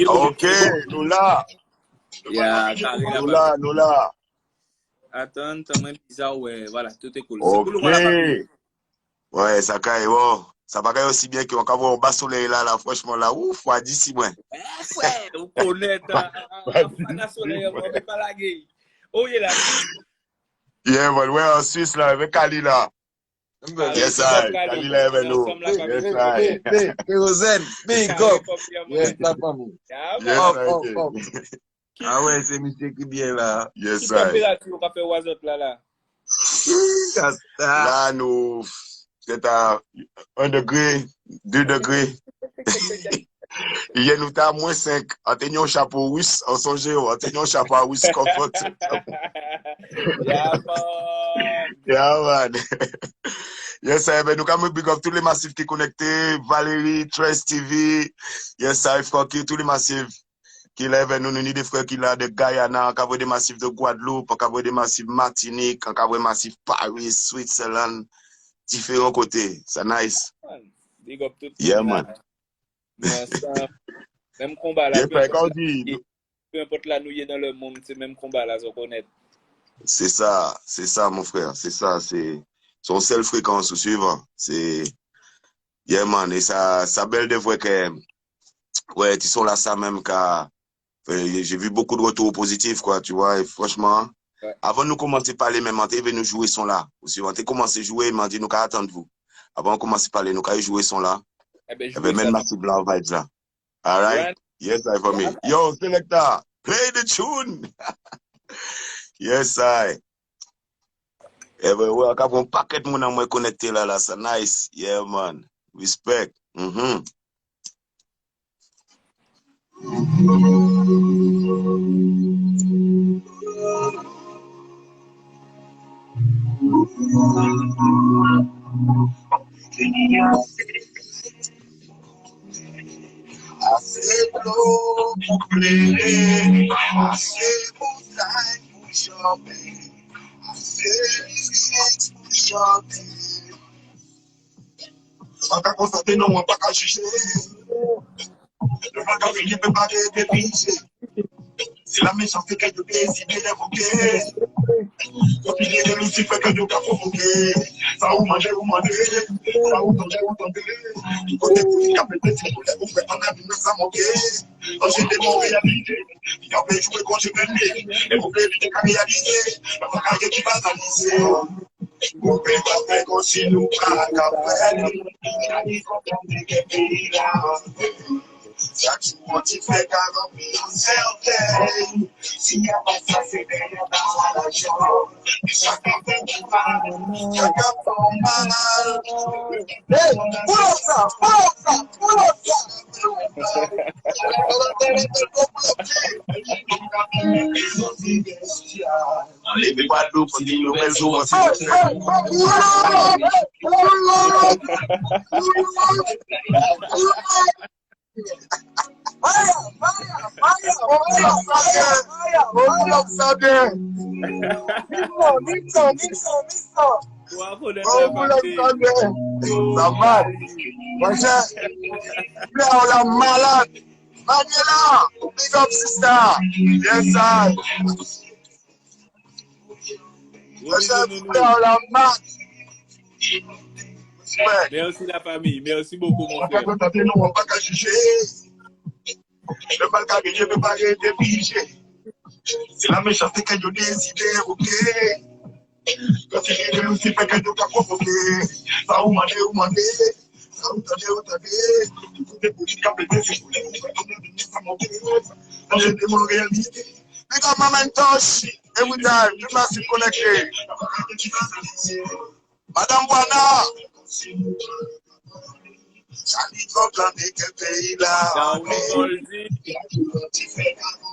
Ok, nous là. Yeah, carré la Nous là, nous là. Attends, t'as même bizarre, ouais, voilà, tout est cool. C'est Ok. cool, la famille. Ouais, ça caille, bon. Ça va caille aussi bien qu'on va avoir un bas soleil là, franchement, là, ouf, à d'ici, moi. Ouais, vous connaissez, un soleil, on ne peut pas la gueule. Oh, il est là. Yeah, man, ouais, en Suisse, là, avec Kali, là. Yes, I. Kali, là, avec nous. Yes, I. Kérosène, big up. Yes, la famille. Yes, I. Ah ouais, c'est monsieur qui bien là. Yes, Qui I. température on fait oiseau là? Là, nous, c'est à 1 degré, 2 degrés. Hier, nous étions à moins 5. En tenant un chapeau russe, en songeant, en tenant un chapeau russe confortable. Yeah, man. Yeah, man. Yes, I. Ben, nous avons big up tous les massifs qui sont connectés. Valérie, Trace TV. Yes, I. Francky, tous les massifs qui lèvent. Nous, nous, des frères qui là de Guyana, qui ont des massifs de Guadeloupe, qui ont des massifs Martinique, qui ont des massifs Paris, Switzerland, différents côtés. C'est nice. Big up tout le Yeah, monde. man. Même combat là. Yes, I. Quand on dit. Peu importe la nouille dans le monde, c'est même combat là, on connaît. C'est ça, mon frère. C'est ça, c'est son seule fréquence au suivant. C'est, yeah, man, et ça belle de vrai que, ouais, tu sont là, ça même, car, j'ai vu beaucoup de retours positifs, quoi, tu vois, et franchement, ouais. Avant de nous commencer à parler, même, on veut nous jouer, sont là. Au suivant, on commencé à jouer, il m'a dit, nous, qu'à attendre vous. Avant de commencer à parler, nous, qu'à jouer, sont là. Eh ben, Il y avait même Massive Blanc vibes là. All right? Yes, I for me. Yo, selector, play the tune. Yes, I. Everywhere, I have one packet mon amour connecté là, c'est nice. Yeah, man. Respect. Assez d'eau pour pleurer, assez de montagnes pour chanter, assez de musique pour chanter. On va constater, non, on va pas juger. Le bagage qui peut pas être piégé. C'est la méchanceté qu'elle peut décider d'évoquer. Continuer de Lucifer que Dieu a provoqué. Ça ou manger ou manger. Ça ou manger ou tomber. Du côté politique, après petit, vous faites un avis, mais ça manquait. Quand j'étais mon réalité, il avait joué quand je venais. Et vous pouvez éviter qu'à réaliser. La bagaille qui va analyser. Vous pouvez pas faire comme si nous pas qu'après. Il a dit qu'on tombe des pays là. Chaque jour, tu fais qu'à remplir certains. S'il n'y a pas ça, c'est bien dans la joie. Et chacun fait du mal, chacun fait mal. Hey, pull up ça, pull up ça. Les Guadeloupe, c'est des nouvelles jours. La malade. Daniela, big up sister. Yes, sir. La malade. Merci la famille, merci beaucoup mon frère. On va pas juger. Le mal qu'à je ne peux pas être pigé. C'est la méchanceté que je décide, ok. Quand il est de Lucifer que je t'ai provoqué. Ça ou manger ou manger. Ça ou t'aller. Tout est pour qu'il y a pété, c'est pour les gens. Quand j'ai des mots réalité. Big up Momentosh. Every time, you must be connected. Madame Buana. Charlie Copeland, quel pays là?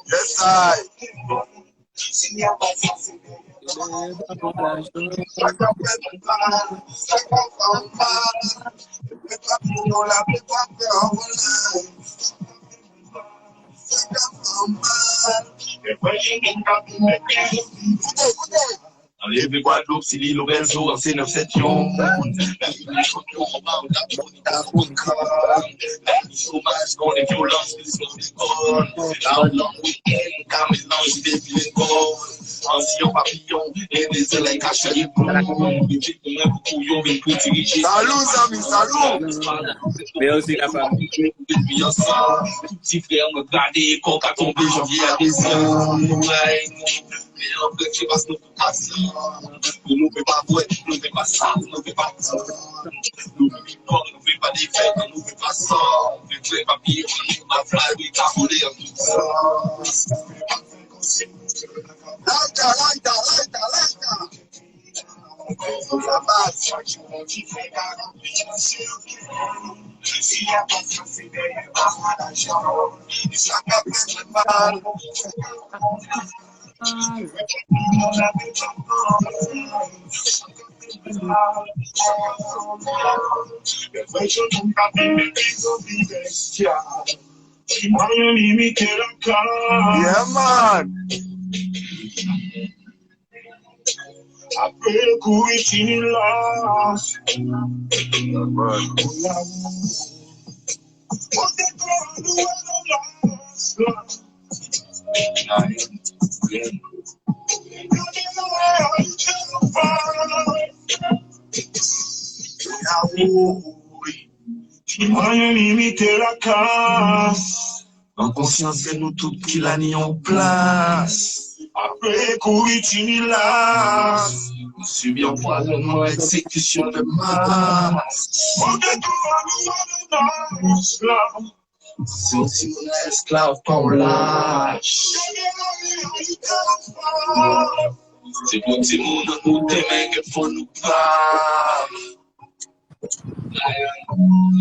Yes, I. TV Guadeloupe, c'est l'île Lorenzo, c'est 9-7 Yon. Les champions, on va le chômage, qu'on les violences, les sont d'école. Là, on a week-end, car mélange des filets ancien papillon, et des ailes cachées les bons. Salut, Samy, salut! Merci la famille. Depuis ensemble, petit frère me gardait, quand à tomber, janvier à décembre. Mais en fait, je passe nos passions. Nous ne pouvons pas voir, nous ne pouvons pas ça, nous ne pouvons pas ça. Nous ne pouvons pas des fêtes, nous ne pouvons pas ça. Nous ne pouvons pas papier, on a fly, oui, t'as volé en tout ça. Laita. La base, si la passion c'est derrière l'argent, chaque personne parle. Yeah, man. Après le coup, il finit là. Qui m'a limité la casse. En conscience que nous toutes qui l'a mis en place. Après courir là, nous subissons probablement exécution de masse. C'est aussi mon esclave qu'on lâche. C'est pour tout le monde, nous t'aimer qu'il faut nous pas.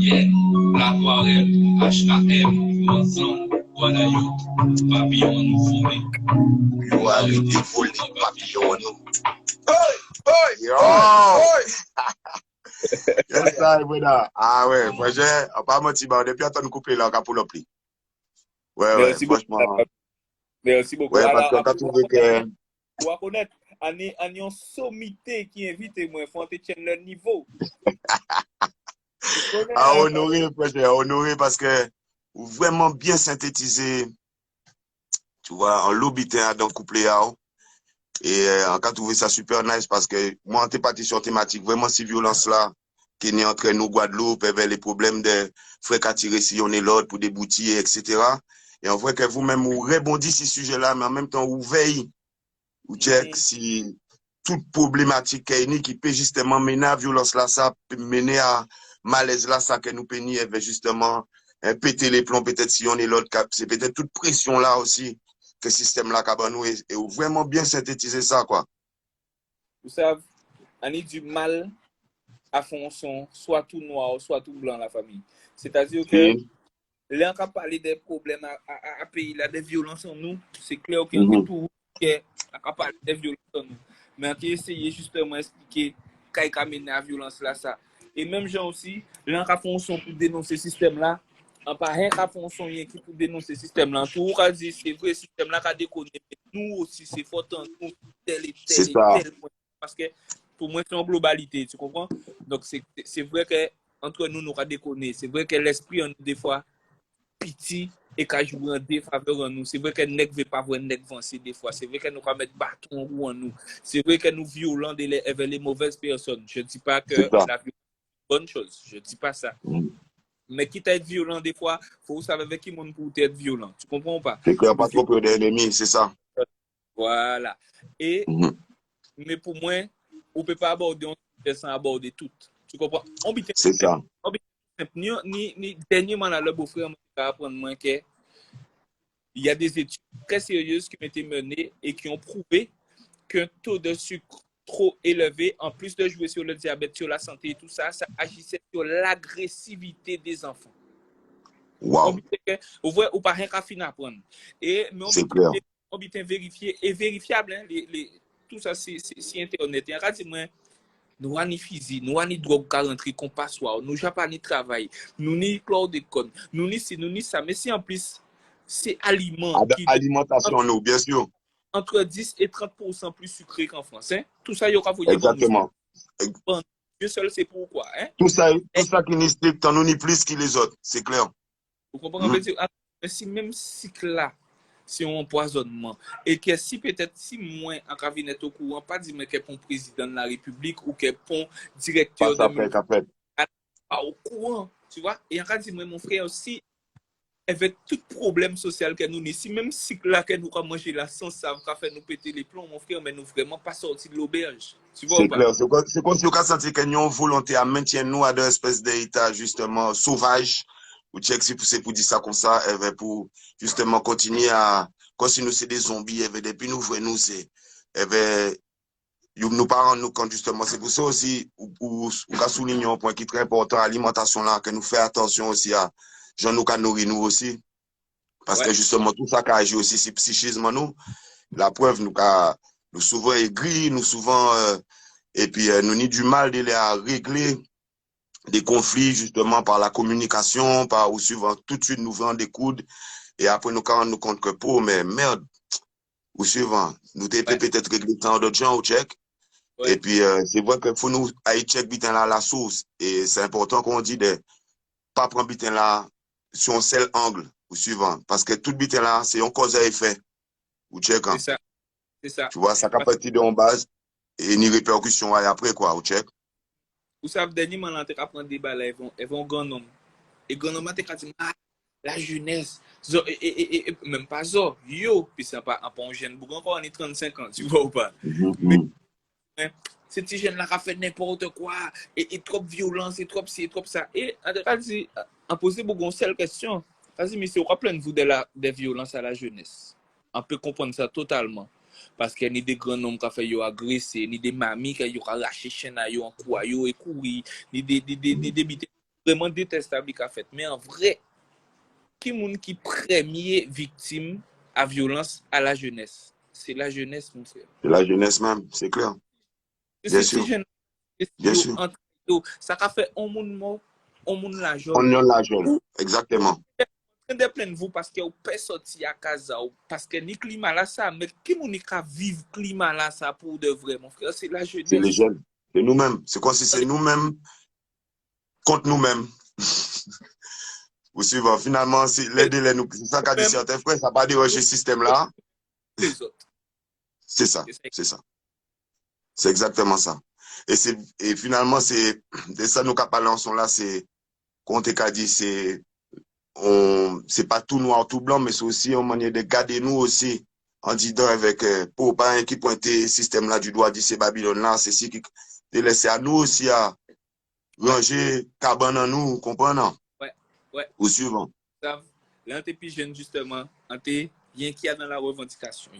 Yeah, la soirée, HKM, ensemble, voilà yo, papillon nous fourré. Yo, arrêtez foule des papillons nous. Yo! Yes, ça, voilà. Ah ouais, moi j'ai, pas menti, depuis attendre de couper là, on a pour le pli. Ouais, franchement. Merci beaucoup. Ouais, parce qu'on a trouvé que. Pour reconnaître, on est en sommité qui invite moi, faut entendre le niveau. À honorer, frère, honorer parce que vraiment bien synthétisé, tu vois, en l'obité dans le couplet. Et on a trouvé ça super nice parce que moi, on était parti sur thématique, vraiment ces violences-là, qui est entre nous, Guadeloupe, avec les problèmes de frères qui tirent si on est l'autre pour déboutir, etc. Et on voit que vous-même, vous rebondissez sur ce sujet-là, mais en même temps, vous veillez, vous check si toute problématique qui peut justement mener à violence-là, ça peut mener à malaise là, ça que nous pénis, justement, péter les plombs, peut-être si on est l'autre cap, c'est peut-être toute pression là aussi, que le système là, nous et vraiment bien synthétiser ça, quoi. Vous savez, on a du mal à fond son, soit tout noir, soit tout blanc, la famille. C'est-à-dire que, là, on a parlé des problèmes à pays, là, des violences en nous, c'est clair que tout a parlé des violences en nous. Mais on a essayé justement d'expliquer qu'il a mené à la violence là, ça. Et même gens aussi, là, on a fait un son pour dénoncer ce système-là. On pas rien qu'à faire un son qui pour dénoncer ce système-là. Tout le monde dit c'est vrai, ce système-là a déconné. Nous aussi, c'est fort en nous, tel et tel point. Parce que pour moi, c'est en globalité, tu comprends? Donc, c'est vrai qu'entre nous, nous avons déconné. C'est vrai que l'esprit, en nous, des fois, petit et qu'à jouer en défaveur en nous. C'est vrai que nous ne veut pas voir nèg avancer des fois. C'est vrai que nous avons mettre bâton en nous. C'est vrai que nous violents avec les mauvaises personnes. Je ne dis pas que la violence bonne chose, je ne dis pas ça. Mais quitte à être violent des fois, il faut savoir avec qui monde pour être violent. Tu comprends ou pas? C'est qu'il n'y a pas trop peur d'ennemis, c'est ça. Voilà. Et, mais pour moi, on ne peut pas aborder sans aborder tout. Tu comprends? C'est ça. Ni dernièrement, le beau-frère m'a apprendre moi qu'il y a des études très sérieuses qui ont été menées et qui ont prouvé qu'un taux de sucre trop élevé, en plus de jouer sur le diabète, sur la santé et tout ça, ça agissait sur l'agressivité des enfants. Wow. On voit ou pas rien qu'à finir apprendre. Et mais on peut vérifier et vérifiable hein, tout ça c'est internet. Et on dit moi nous ni physique, nous ni drogue qui rentrer comme passoire, nous n'avons pas ni travail, nous ni chlordécone, nous ni ci, nous ni ça, mais si en plus c'est aliment alimentation nous bien sûr. entre 10 et 30% plus sucré qu'en France. Hein? Tout ça, il y aura pour Exactement. Bon, Dieu seul, c'est pourquoi. Hein? Tout ça qui n'est strict, on ni plus que les autres, c'est clair. Vous comprenez? Mais si même cycle-là, si on empoisonnement, et que si peut-être, si moins en cabinet au courant, pas dire que pour président de la République ou que pour directeur de ministère, pas au courant, tu vois? Et en cas de mon frère aussi, avec tout problème social que nous avons, si même cycle là que nous avons mangé la sans savre, qui fait nous péter les plombs, mon frère, mais nous vraiment pas sorti de l'auberge. Tu vois? C'est clair. C'est comme si on a senti que nous avons volonté à maintenir nous à des espèces d'état justement sauvage. Ou check si c'est pour dire ça comme ça, pour justement continuer à, comme si nous c'est des zombies, depuis nous voyons nous c'est, nous pas rendre nous compte justement. C'est pour ça aussi, ou souligner un point qui est très important, l'alimentation là, que nous fait attention aussi à, gens nous nourrir nous aussi. Parce que justement, tout ça qui agit aussi, c'est psychisme nous. La preuve, nous souvent aigris, nous souvent, et puis nous avons du mal de les à régler des conflits justement par la communication, par ou suivant tout de suite nous vendons des coudes et après nous rendons nous compte que pour mais merde ou suivant nous t'étais peut-être réglé tant d'autres gens au check et puis c'est vrai qu'il faut nous aller check bitin là la source et c'est important qu'on dit de pas prendre bitin là sur un seul angle ou suivant parce que tout bitin là c'est un cause à effet ou check hein. C'est ça. Tu vois ça qu'à partir de en base et ni répercussions après quoi au check. Vous savez, dernièrement, on a prendre des balles, elles vont grand homme. Et grand homme, on a dit, la jeunesse, et même pas ça, yo, puis c'est pas un jeune bougon, encore on est 35 ans, tu vois ou pas? Mais ces petits jeunes-là qui fait n'importe quoi, et trop violence, et trop ci, et trop ça. Et on a dit, on posait beaucoup de seule question. Vas-y, monsieur, rappelez-vous des violences à la jeunesse. On peut comprendre ça totalement. Parce qu'il y a des grands hommes qui ont fait agresser, ni des mamies qui ont arraché chaîne à en quoi, et courir, ni des vraiment détestables qui ont fait. Mais en vrai, qui est qui premier victime à violence à la jeunesse? C'est la jeunesse, mon frère. C'est la jeunesse même, c'est clair. Bien sûr. Bien sûr. Ça a fait un monde mort, un monde l'argent. On a l'argent, exactement. De plein vous parce que vous pouvez sortir à casa parce que ni climat là ça mais qui mon ka vivre climat là ça pour de vrai mon frère c'est la jeunesse c'est les jeunes c'est nous-mêmes c'est comme si c'est nous-mêmes contre nous-mêmes vous suivez finalement c'est l'aider nous c'est ça qu'a dit certains frères ça pas déranger le système là c'est ça c'est exactement ça et finalement c'est de ça nous qu'a parlé ensemble là c'est quand on t'a dit c'est pas tout noir, tout blanc, mais c'est aussi une manière de garder nous aussi en disant avec pour pas qui pointer système là du doigt dit c'est Babylone là, c'est si qui de laisser à nous aussi à ranger cabane en nous, comprenant? Ouais. Au suivant. Là, t'es plus jeune justement, il y a qui a dans la revendication.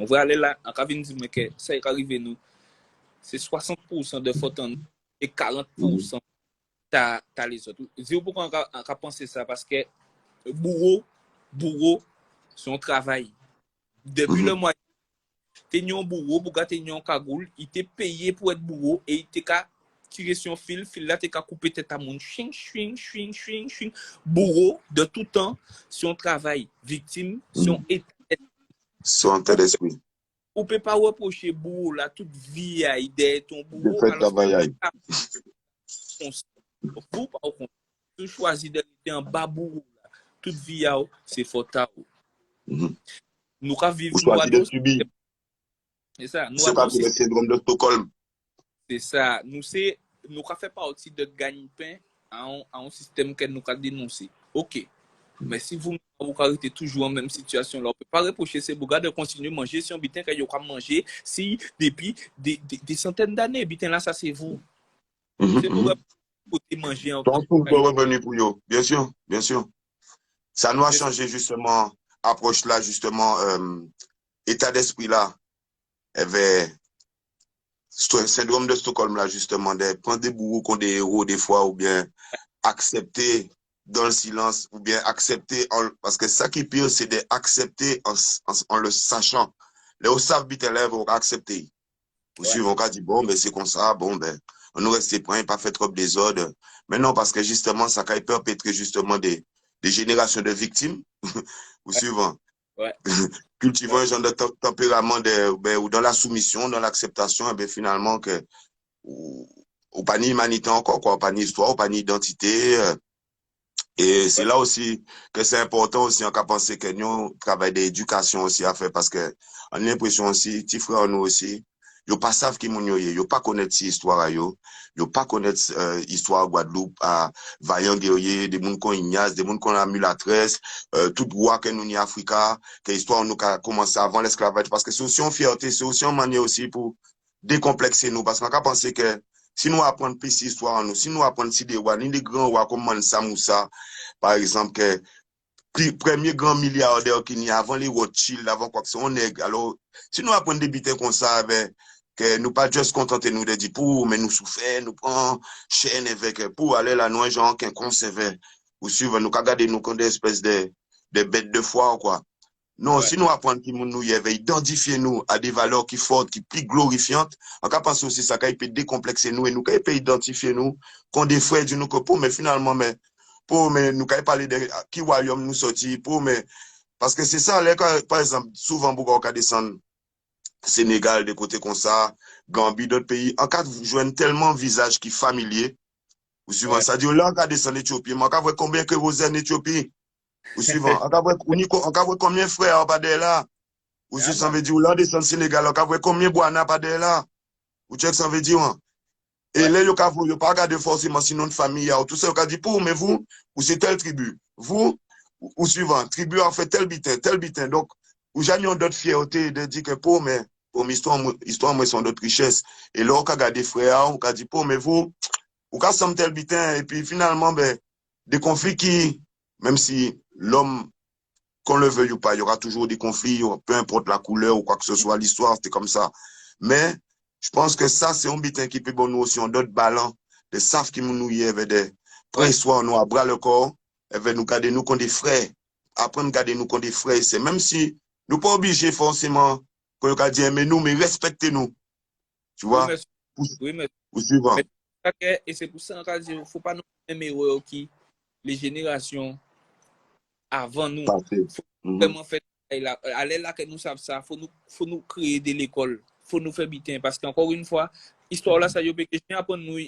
On va aller là, en cabine dire que ça est arrivé nous, c'est 60% de faute en nous et 40%. T'as les autres. Dis pourquoi on a pensé ça parce que bourreau son travail depuis le mois t'es un bourreau pour t'es un cagoule il t'est payé pour être bourreau et il t'est qu'à tirer son fil là t'es qu'à couper tête à mon ching bourreau de tout temps son travail victime son état d'esprit on peut pas reprocher bourreau là toute vie à idée ton bourreau alors vous, par contre, tu choisis d'être un babou, toute vie, c'est faute. Nous avons vécu. C'est ça. Nous avons le syndrome de Stockholm. C'est ça. Nous avons fait partie de gagne-pain à un système que nous avons dénoncé. Ok. Mais si vous arrêtez toujours en même situation, là, on ne peut pas reprocher ces bourgades de continuer à manger si on bitin qu'ils ont manger si depuis des centaines d'années, bitin là, ça c'est vous. C'est pour manger en tant que revenu pour eux, bien sûr. Ça nous a changé justement, approche là, justement, état d'esprit là, avait syndrome de Stockholm là, justement, de prendre des bourreaux comme des héros des fois, ou bien accepter dans le silence, ou bien accepter, parce que ça qui est pire, c'est d'accepter en le sachant. Les savent vite élèves vont accepter. Ou suivant, on va dire, bon, ben c'est comme ça, bon, ben, on nous reste prêts, pas fait trop de désordre. Mais non, parce que justement, ça a perpétré justement des générations de victimes. Ou suivant. cultivant un genre de tempérament ou dans la soumission, dans l'acceptation, finalement, que, ou pas ni humanité encore, quoi, pas ni histoire, ou pas ni identité. Et c'est là aussi que c'est important aussi, on a pensé que nous, travail d'éducation aussi à faire, parce que, on a l'impression aussi, petits frères, nous aussi, yo pas savent qui moun yo ye, yo pas connaître si histoire à yo pas connaître histoire Guadeloupe à vaillant guerrier, des moun qu'on ignace, des moun qu'on a mulâtresse, tout roi que nous ni Africa, que histoire nous a commencé avant l'esclavage, parce que c'est aussi une fierté, c'est aussi une manière aussi pour décomplexer nous, parce qu'on a pensé que si nous apprenons plus histoire en nous, si nous apprenons si des rois, ni des grands rois comme Mansa Moussa, par exemple, que premier grand milliardaire qui n'y a avant les Rothschild, avant quoi que ce soit, on est, alors, si nous apprenons des bitins comme ça, que nous pas juste contenter nous de dire pour, mais nous souffrir, nous prendre chaîne avec, pour aller là, nous, gens qui conservé, ou suivre, nous, garder nous comme des espèces de bêtes de foire, quoi. Non, ouais. Si nous apprenons qui nous y avait, identifier nous à des valeurs qui fortes, qui plus glorifiantes, on peut penser aussi ça, qu'il peut décomplexer nous, et nous, qu'il peut identifier nous, qu'on des frères du nous que pour, mais finalement, mais nous quand parler de qui royaume nous sorti pour mais parce que c'est ça là par exemple souvent beaucoup on descendre Sénégal des côtés comme ça Gambie d'autres pays en cas joindre tellement visage qui familier ou suivant ouais. Ça dit là on descendre Éthiopie mais on va voir combien que vous êtes en Éthiopie ou suivant on va voir combien frères pas de là ou ça veut dire là descendre Sénégal on va voir combien Boana pas de là ou check ça veut dire et là, il n'y a pas regardé forcément sinon de famille, tout ça, il a dit pour, mais vous, ou c'est telle tribu. Vous, ou suivant, tribu a fait tel bitin. Donc, ou jamais d'autres fierté de dire que pour, mais histoire, moi, sont d'autres richesses. Et là, on a regardé frère, on a dit pour, mais vous, ou a somme tel bitin, et puis finalement, des conflits qui, même si l'homme, qu'on le veuille ou pas, il y aura toujours des conflits, peu importe la couleur ou quoi que ce soit, l'histoire, c'était comme ça. Mais, je pense que ça, c'est un bitin qui peut bon nous aussi, on d'autres ballons, des savent qui nous y avait des préhistoire nous à bras le corps, et nous garder nous comme des frères, apprendre à garder nous comme des frères. C'est même si nous pas obligés forcément, qu'on a dit, mais nous, mais respectez-nous. Tu vois? Oui, mais. Ou suivant. Et c'est pour ça qu'on dit, il ne faut pas nous aimer qui les générations avant nous. Il faut vraiment faire, aller là que nous savons ça, faut nous créer de l'école. Faut nous faire bitin parce qu'encore une fois histoire là ça y est question apprendre nous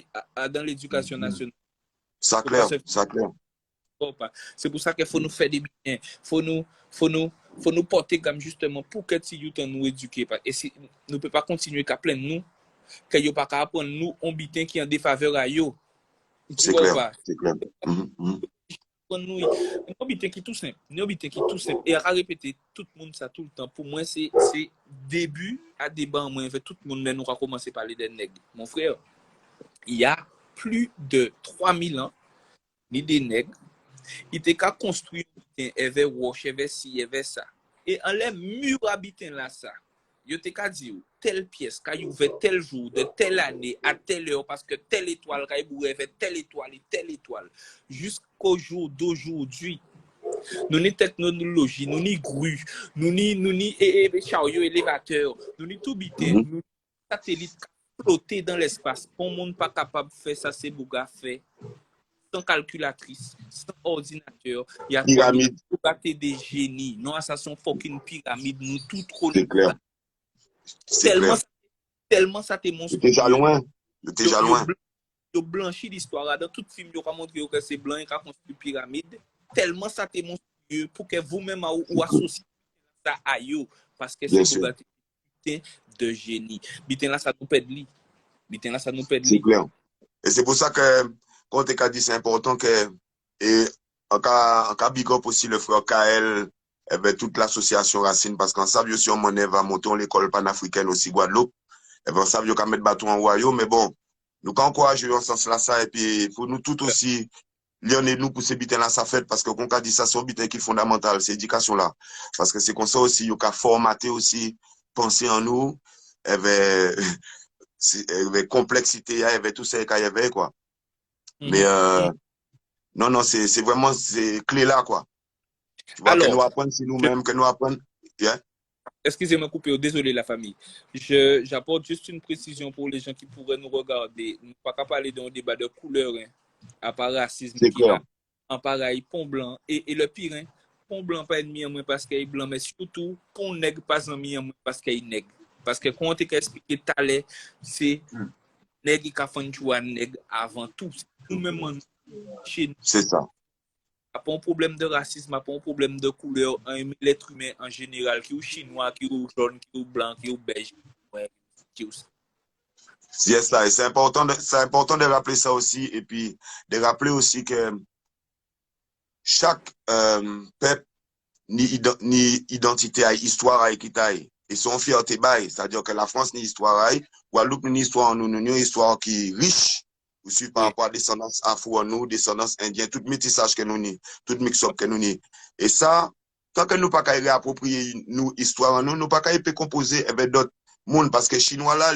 dans l'éducation nationale ça clair c'est pour ça qu'il faut nous faire des bitin faut nous porter comme justement pour que si youth nous éduquer et si nous peut pas continuer qu'à plaindre nous que yo pas apprendre nous on bitin qui en défaveur à yo c'est clair nous bitin qui tout simple et à répéter tout le monde ça tout le temps pour moi c'est début à débat moi tout le monde nous a commencé à parler des nègres mon frère il y a plus de 3000 ans ni des nègres il était qu'à construire un avait wash avait ci avait ça et en les murs habitants là ça yo te ka dire telle pièce ka ouvert tel jour de telle année à telle heure parce que telle étoile ka ouvert telle étoile jusqu'au jour d'aujourd'hui nous ni technologie nous ni grue nous ni chariot élévateur nous ni tout bité nous satellite flotter dans l'espace pour monde pas capable de faire ça c'est bouga fait sans calculatrice sans ordinateur il y a pyramide des génies non ça sont fucking pyramide nous tout trop tellement ça te montre déjà loin yo blanchi l'histoire dans tout film yo ka montre que c'est blanc et ka construit pyramide tellement ça te montre pour que vous-même ou associer ça à yo parce que c'est de génie bitin là ça nous perd li c'est clair et c'est pour ça que quand tu as dit c'est important que et en cas big up aussi le frère KL avec toute l'association Racine parce qu'en savent aussi on va monter l'école panafricaine aussi Guadeloupe et ben savent yo ka mettre bâton en royaume mais bon nous encourager en sens là ça et puis pour nous tout aussi Lionel nous pour ces bitins là ça fait parce que qu'on a dit ça c'est un bitin qui est fondamental c'est éducation là parce que c'est comme ça aussi yo ka formater aussi penser en nous avec complexité avec tout ça qu'il y avait quoi mais non c'est vraiment c'est clé là quoi tu vois alors, que nous apprenons c'est nous-mêmes que nous apprenons yeah? Excusez-moi couper, désolé la famille. J'apporte juste une précision pour les gens qui pourraient nous regarder. Nous ne pouvons pas parler d'un débat de couleur, à part racisme qui a en pareil pont blanc et le pire, pour blanc pas ennemi en moi parce qu'il est blanc, mais surtout pour nègre pas ennemi en moi parce qu'il est nègre. Parce que quand on t'a expliqué tout à l'heure, c'est nègre qui a fait un nègre avant tout. Nous-mêmes, chez nous, C'est ça. pas un problème de racisme, pas un problème de couleur, l'être humain en général, qui est chinois, qui est jaune, qui est blanc, qui est beige. Ouais, qui est Yes, là, et c'est important de rappeler ça aussi, et puis de rappeler aussi que chaque peuple ni identité à histoire à équitaille et son fierté bail, c'est-à-dire que la France ni histoire à Guadeloupe ni histoire en nous, nous une histoire qui est riche aussi par rapport à descendance afro en nous, descendance indienne, tout métissage que nous ni, tout mix-up que nous ni. Et ça, tant que nous pas qu'à réapproprier nous histoire en nous, nous pas qu'à composer avec d'autres mondes, parce que chinois là,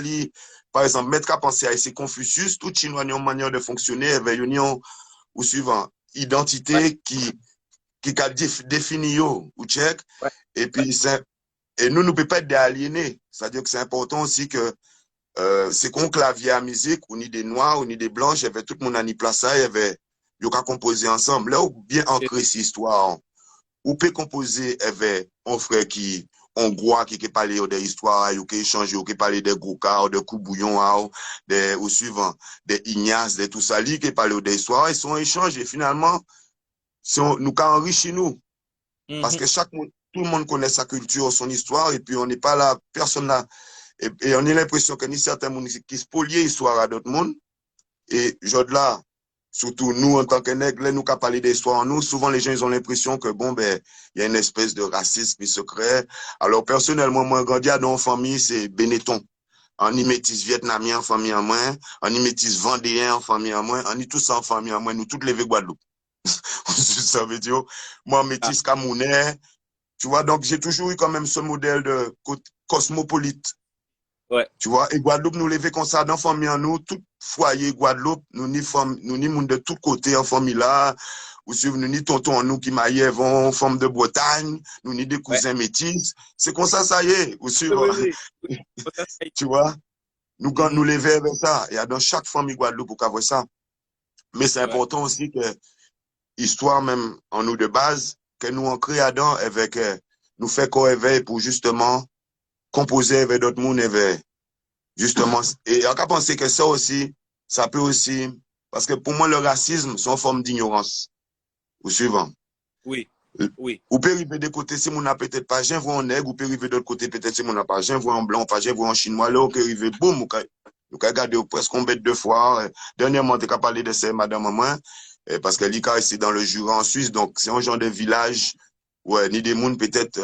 par exemple, mettre qu'à penser à ces Confucius, tout chinois ont une manière de fonctionner, avec une ou suivant identité qui a défini yo, ou check, et puis et nous ne pouvons pas être aliénés. C'est-à-dire que c'est important aussi que c'est qu'on clavier à musique, on y des noirs, on y des blanches, il y avait tout le monde à y placer, il y avait, il y a composer ensemble. Là, où bien ancré cette histoire, on peut composer avec un frère qui hongrois qui parle de l'histoire, qui échange, qui parle des Gouka, de Koubouillon, au suivant, des Ignace, de tout ça, qui parle de l'histoire, ils sont échangés. Finalement, nous enrichissons nous. Parce que tout le monde connaît sa culture, son histoire, et puis on n'est pas là, personne là. Et on a l'impression que ni certains monde qui spolient l'histoire à d'autres mondes. Et là, surtout nous, en tant que nègres, nous qui parlons d'histoire en nous, souvent les gens ils ont l'impression que bon, ben, il y a une espèce de racisme qui se crée. Alors personnellement, moi, grandi dans une famille, c'est Benetton. On y métis vietnamien en famille en moins, on y métis vendéen en famille en moins, on y tous en famille en moins, nous tous levés Guadeloupe. Ça veut dire, moi, métis camerounais, tu vois, donc j'ai toujours eu quand même ce modèle de cosmopolite. Ouais. Tu vois, et Guadeloupe nous lever comme ça dans famille en nous, tout foyer Guadeloupe, nous ni monde de tous côtés en famille là, ou si nous ni tonton en nous qui maillent en forme de Bretagne, nous ni des cousins métis, c'est comme ça y est, ou si, tu vois, nous quand nous lever avec ça, il y a dans chaque famille Guadeloupe pour avoir ça. Mais c'est important aussi que histoire même en nous de base, que nous en créons avec, nous fait qu'on éveille pour justement composer avec d'autres mondes éveil. Justement, et on peut penser que ça aussi, ça peut aussi, parce que pour moi, le racisme, c'est une forme d'ignorance. Au suivant. Oui, oui. Ou peut arriver de côté, si on n'a peut-être pas, j'ai vu en nègre, ou peut arriver de l'autre côté, peut-être si on n'a pas, j'ai vu en blanc, pas j'ai vu en chinois, là, on peut arriver, boum, on peut regarder presque on bête deux fois. Dernièrement, tu as parlé de ça, madame maman, parce que l'ICA, c'est dans le Jura en Suisse, donc c'est un genre de village, ouais, ni des mondes peut-être,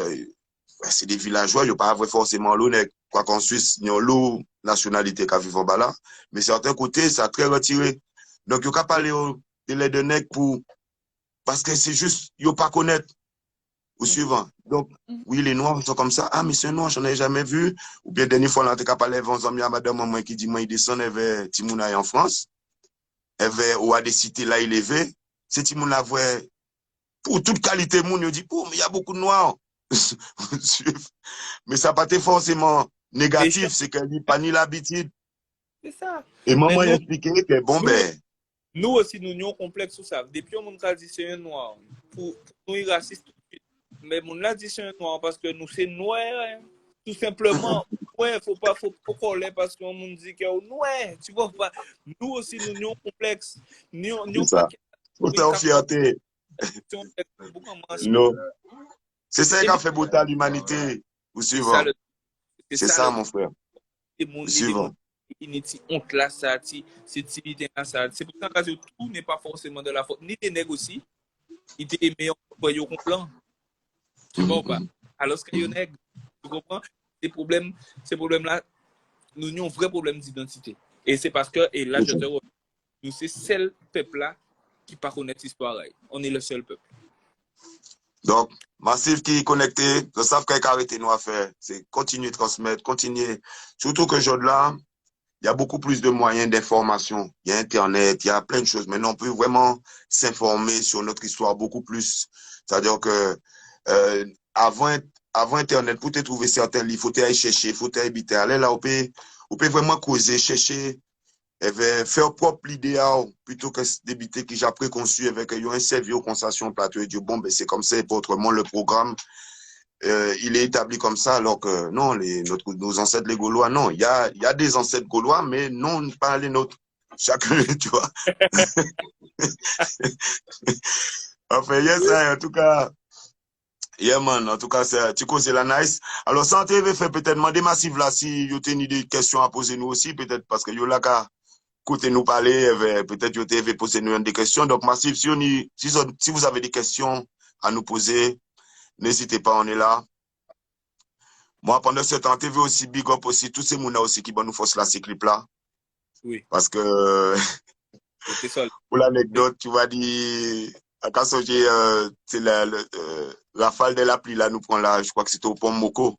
c'est des villageois, il n'y a pas forcément l'honneur. Quoi qu'en Suisse, il y a l'eau nationalité qui vivent là, mais certains côtés, ça a très retiré. Donc, il n'y a pas parler de l'aide de nègre pour, parce que c'est juste, il n'y a pas connaître au suivant. Donc, oui, les noirs sont comme ça. Ah, mais c'est un noir, je n'en ai jamais vu. Ou bien, dernière fois, là, tu as parlé avec un à madame, maman, qui dit, moi, il descend vers Timouna en France. Elle va, ou à des cités là, il est élevé. C'est Timouna, ouais, pour toute qualité, moun, il dit, mais il y a beaucoup de noirs. Mais ça n'a pas été forcément négatif, c'est qu'elle n'a pas ni l'habitude. C'est ça. Et maman a expliqué que bon, ben. Nous aussi, nous avons un complexe sur ça. Depuis on a dit c'est un noir. Pour nous, il raciste tout de suite. Mais on a dit c'est un noir parce que nous, c'est noir. Hein. Tout simplement. Ouais, faut pas coller parce qu'on nous dit que c'est noir. Tu vois pas. Nous aussi, nous avons un complexe. Nous ça. Autant en fierté. Non. C'est ça qui a fait beauté à l'humanité. Vous suivez. C'est ça, mon frère. Vous suivez. Honte là, ça, c'est pour ça que tout n'est pas forcément de la faute. Ni des nègres aussi, ils étaient meilleurs pour y comprendre. Tu vois ou pas? Alors que les nègres, tu comprends? Ces problèmes-là, nous avons un vrai problème d'identité. Et c'est parce que, et là, je te remercie, nous, c'est le seul peuple-là qui ne connaît pas l'histoire. On est le seul peuple. Donc, Massif qui est connecté, je sais qu'il y a arrêté nous à faire. C'est continuer de transmettre, continuer. Surtout que là, il y a beaucoup plus de moyens d'information. Il y a Internet, il y a plein de choses. Maintenant, on peut vraiment s'informer sur notre histoire beaucoup plus. C'est-à-dire que avant Internet, pour te trouver certains livres, il faut aller chercher, il faut aller habiter. Aller là, on peut vraiment causer, chercher faire propre l'idéal plutôt que d'habiter qui j'ai préconçu avec un service comme ça sur un plateau et dire bon, ben c'est comme ça et pas autrement le programme. Il est établi comme ça, alors que non, nos ancêtres les Gaulois, non, il y a des ancêtres Gaulois, mais non, pas les nôtres. Chacun, tu vois. Enfin, yes, en tout cas, yeah, man, en tout cas, tu c'est la nice. Alors, sans te fait peut-être demander massif là, si vous avez des questions à poser nous aussi, peut-être parce que vous là qu'à côté nous parler, peut-être vous avez posé nous des questions. Donc, massif, si vous avez des questions à nous poser, n'hésitez pas, on est là. Moi, pendant ce temps, TV aussi, big up aussi, tous ces mounas aussi qui vont nous forcer là, ces clips-là. Oui. Parce que, pour l'anecdote, tu vas dire, quand c'est la falle de la pluie, là, nous prend là, je crois que c'était au pont Moko.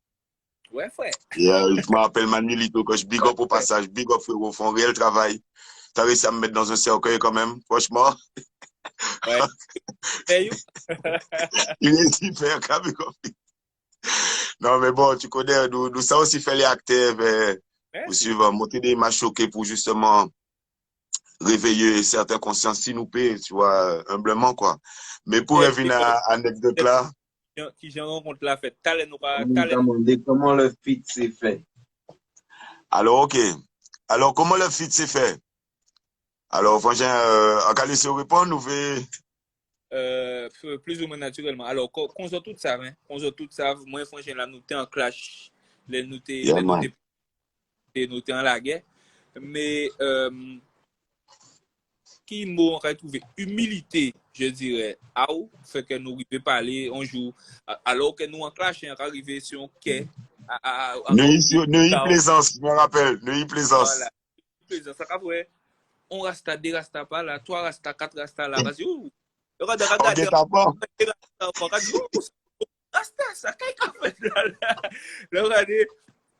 Ouais, frère. Et je me rappelle Manilito, que je big up au passage, big up, frérot, font un réel travail. Tu as réussi à me mettre dans un cercueil quand même, franchement. Ouais. Il est super, quand même. Non, mais bon, tu connais, nous ça aussi fait les acteurs, pour suivre, monter des images choquées pour justement réveiller certaines consciences, si nous paie, tu vois, humblement, quoi. Mais pour revenir à l'anecdote là. Qui j'ai rencontré la fête, talent ou pas, On nous demandait comment le fit s'est fait. Alors, ok. Alors, comment le fit s'est fait? Alors, franchement, en cas de répondre, nous fait. Plus ou moins naturellement. Alors, qu'on soit tout ça, hein, qu'on soit tout ça, moi, franchement, là, nous t'es en clash, nous t'es en la guerre. Mais, qui m'a retrouvé humilité, je dirais, à où fait que nous arrivons parler un jour, alors que nous en clash, on arrivé sur un quai. Neuilly Plaisance, je me rappelle, Neuilly Plaisance. Voilà. Plaisance, ça vrai. On reste à 2 rasta pas là, 3 rasta, 4 rasta là. Vas-y, ouh. Regarde, rasta, ça, qu'est-ce qu'on fait là? Regardez,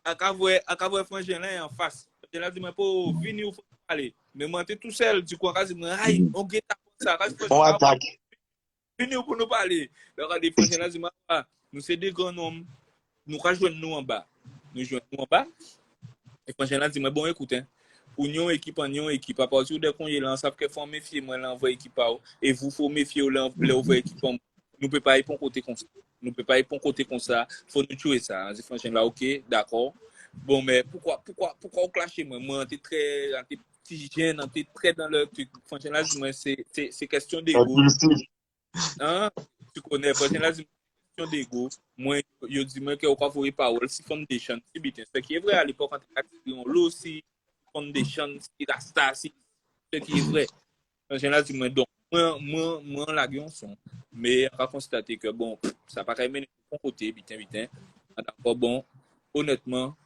à Cavour Frangin là en face. Je l'ai dit, mais pour venir ou aller. Mais moi, t'es tout seul, du coup, aïe, on guette ça. On attaque. Venir pour nous parler. Regardez, Frangin là, nous c'est des grands hommes. Nous rejoignons nous en bas. Nous jouons nous en bas. Et Frangin là, dit, mais bon, écoute, hein. Pour une équipe en une équipe, à partir de quand il en savent qu'il faut méfier, moi, l'envoie équipe et vous, faut méfier l'envoie équipe. Nous ne pouvons pas y pour côté comme ça. Nous ne pouvons pas y pour côté comme ça. Il faut nous tuer ça. Franchement, là, ok, d'accord. Bon, mais pourquoi on clash moi? Moi, t'es très, t'es petit jeune, t'es très dans le truc. Franchement, là, c'est question d'ego. Hein? Tu connais, franchement, là, c'est question d'ego. Moi, je dis, moi, que au cas où il parle, c'est foundation. C'est bien. Ce qui est vrai à l'époque, quand on l'a aussi. Foundation, c'est la star, c'est ce qui est vrai. En général, donc, moi, la gueule, mais on va constater que, bon, ça n'a pas quand même de bon côté, vite. D'accord, bon, honnêtement,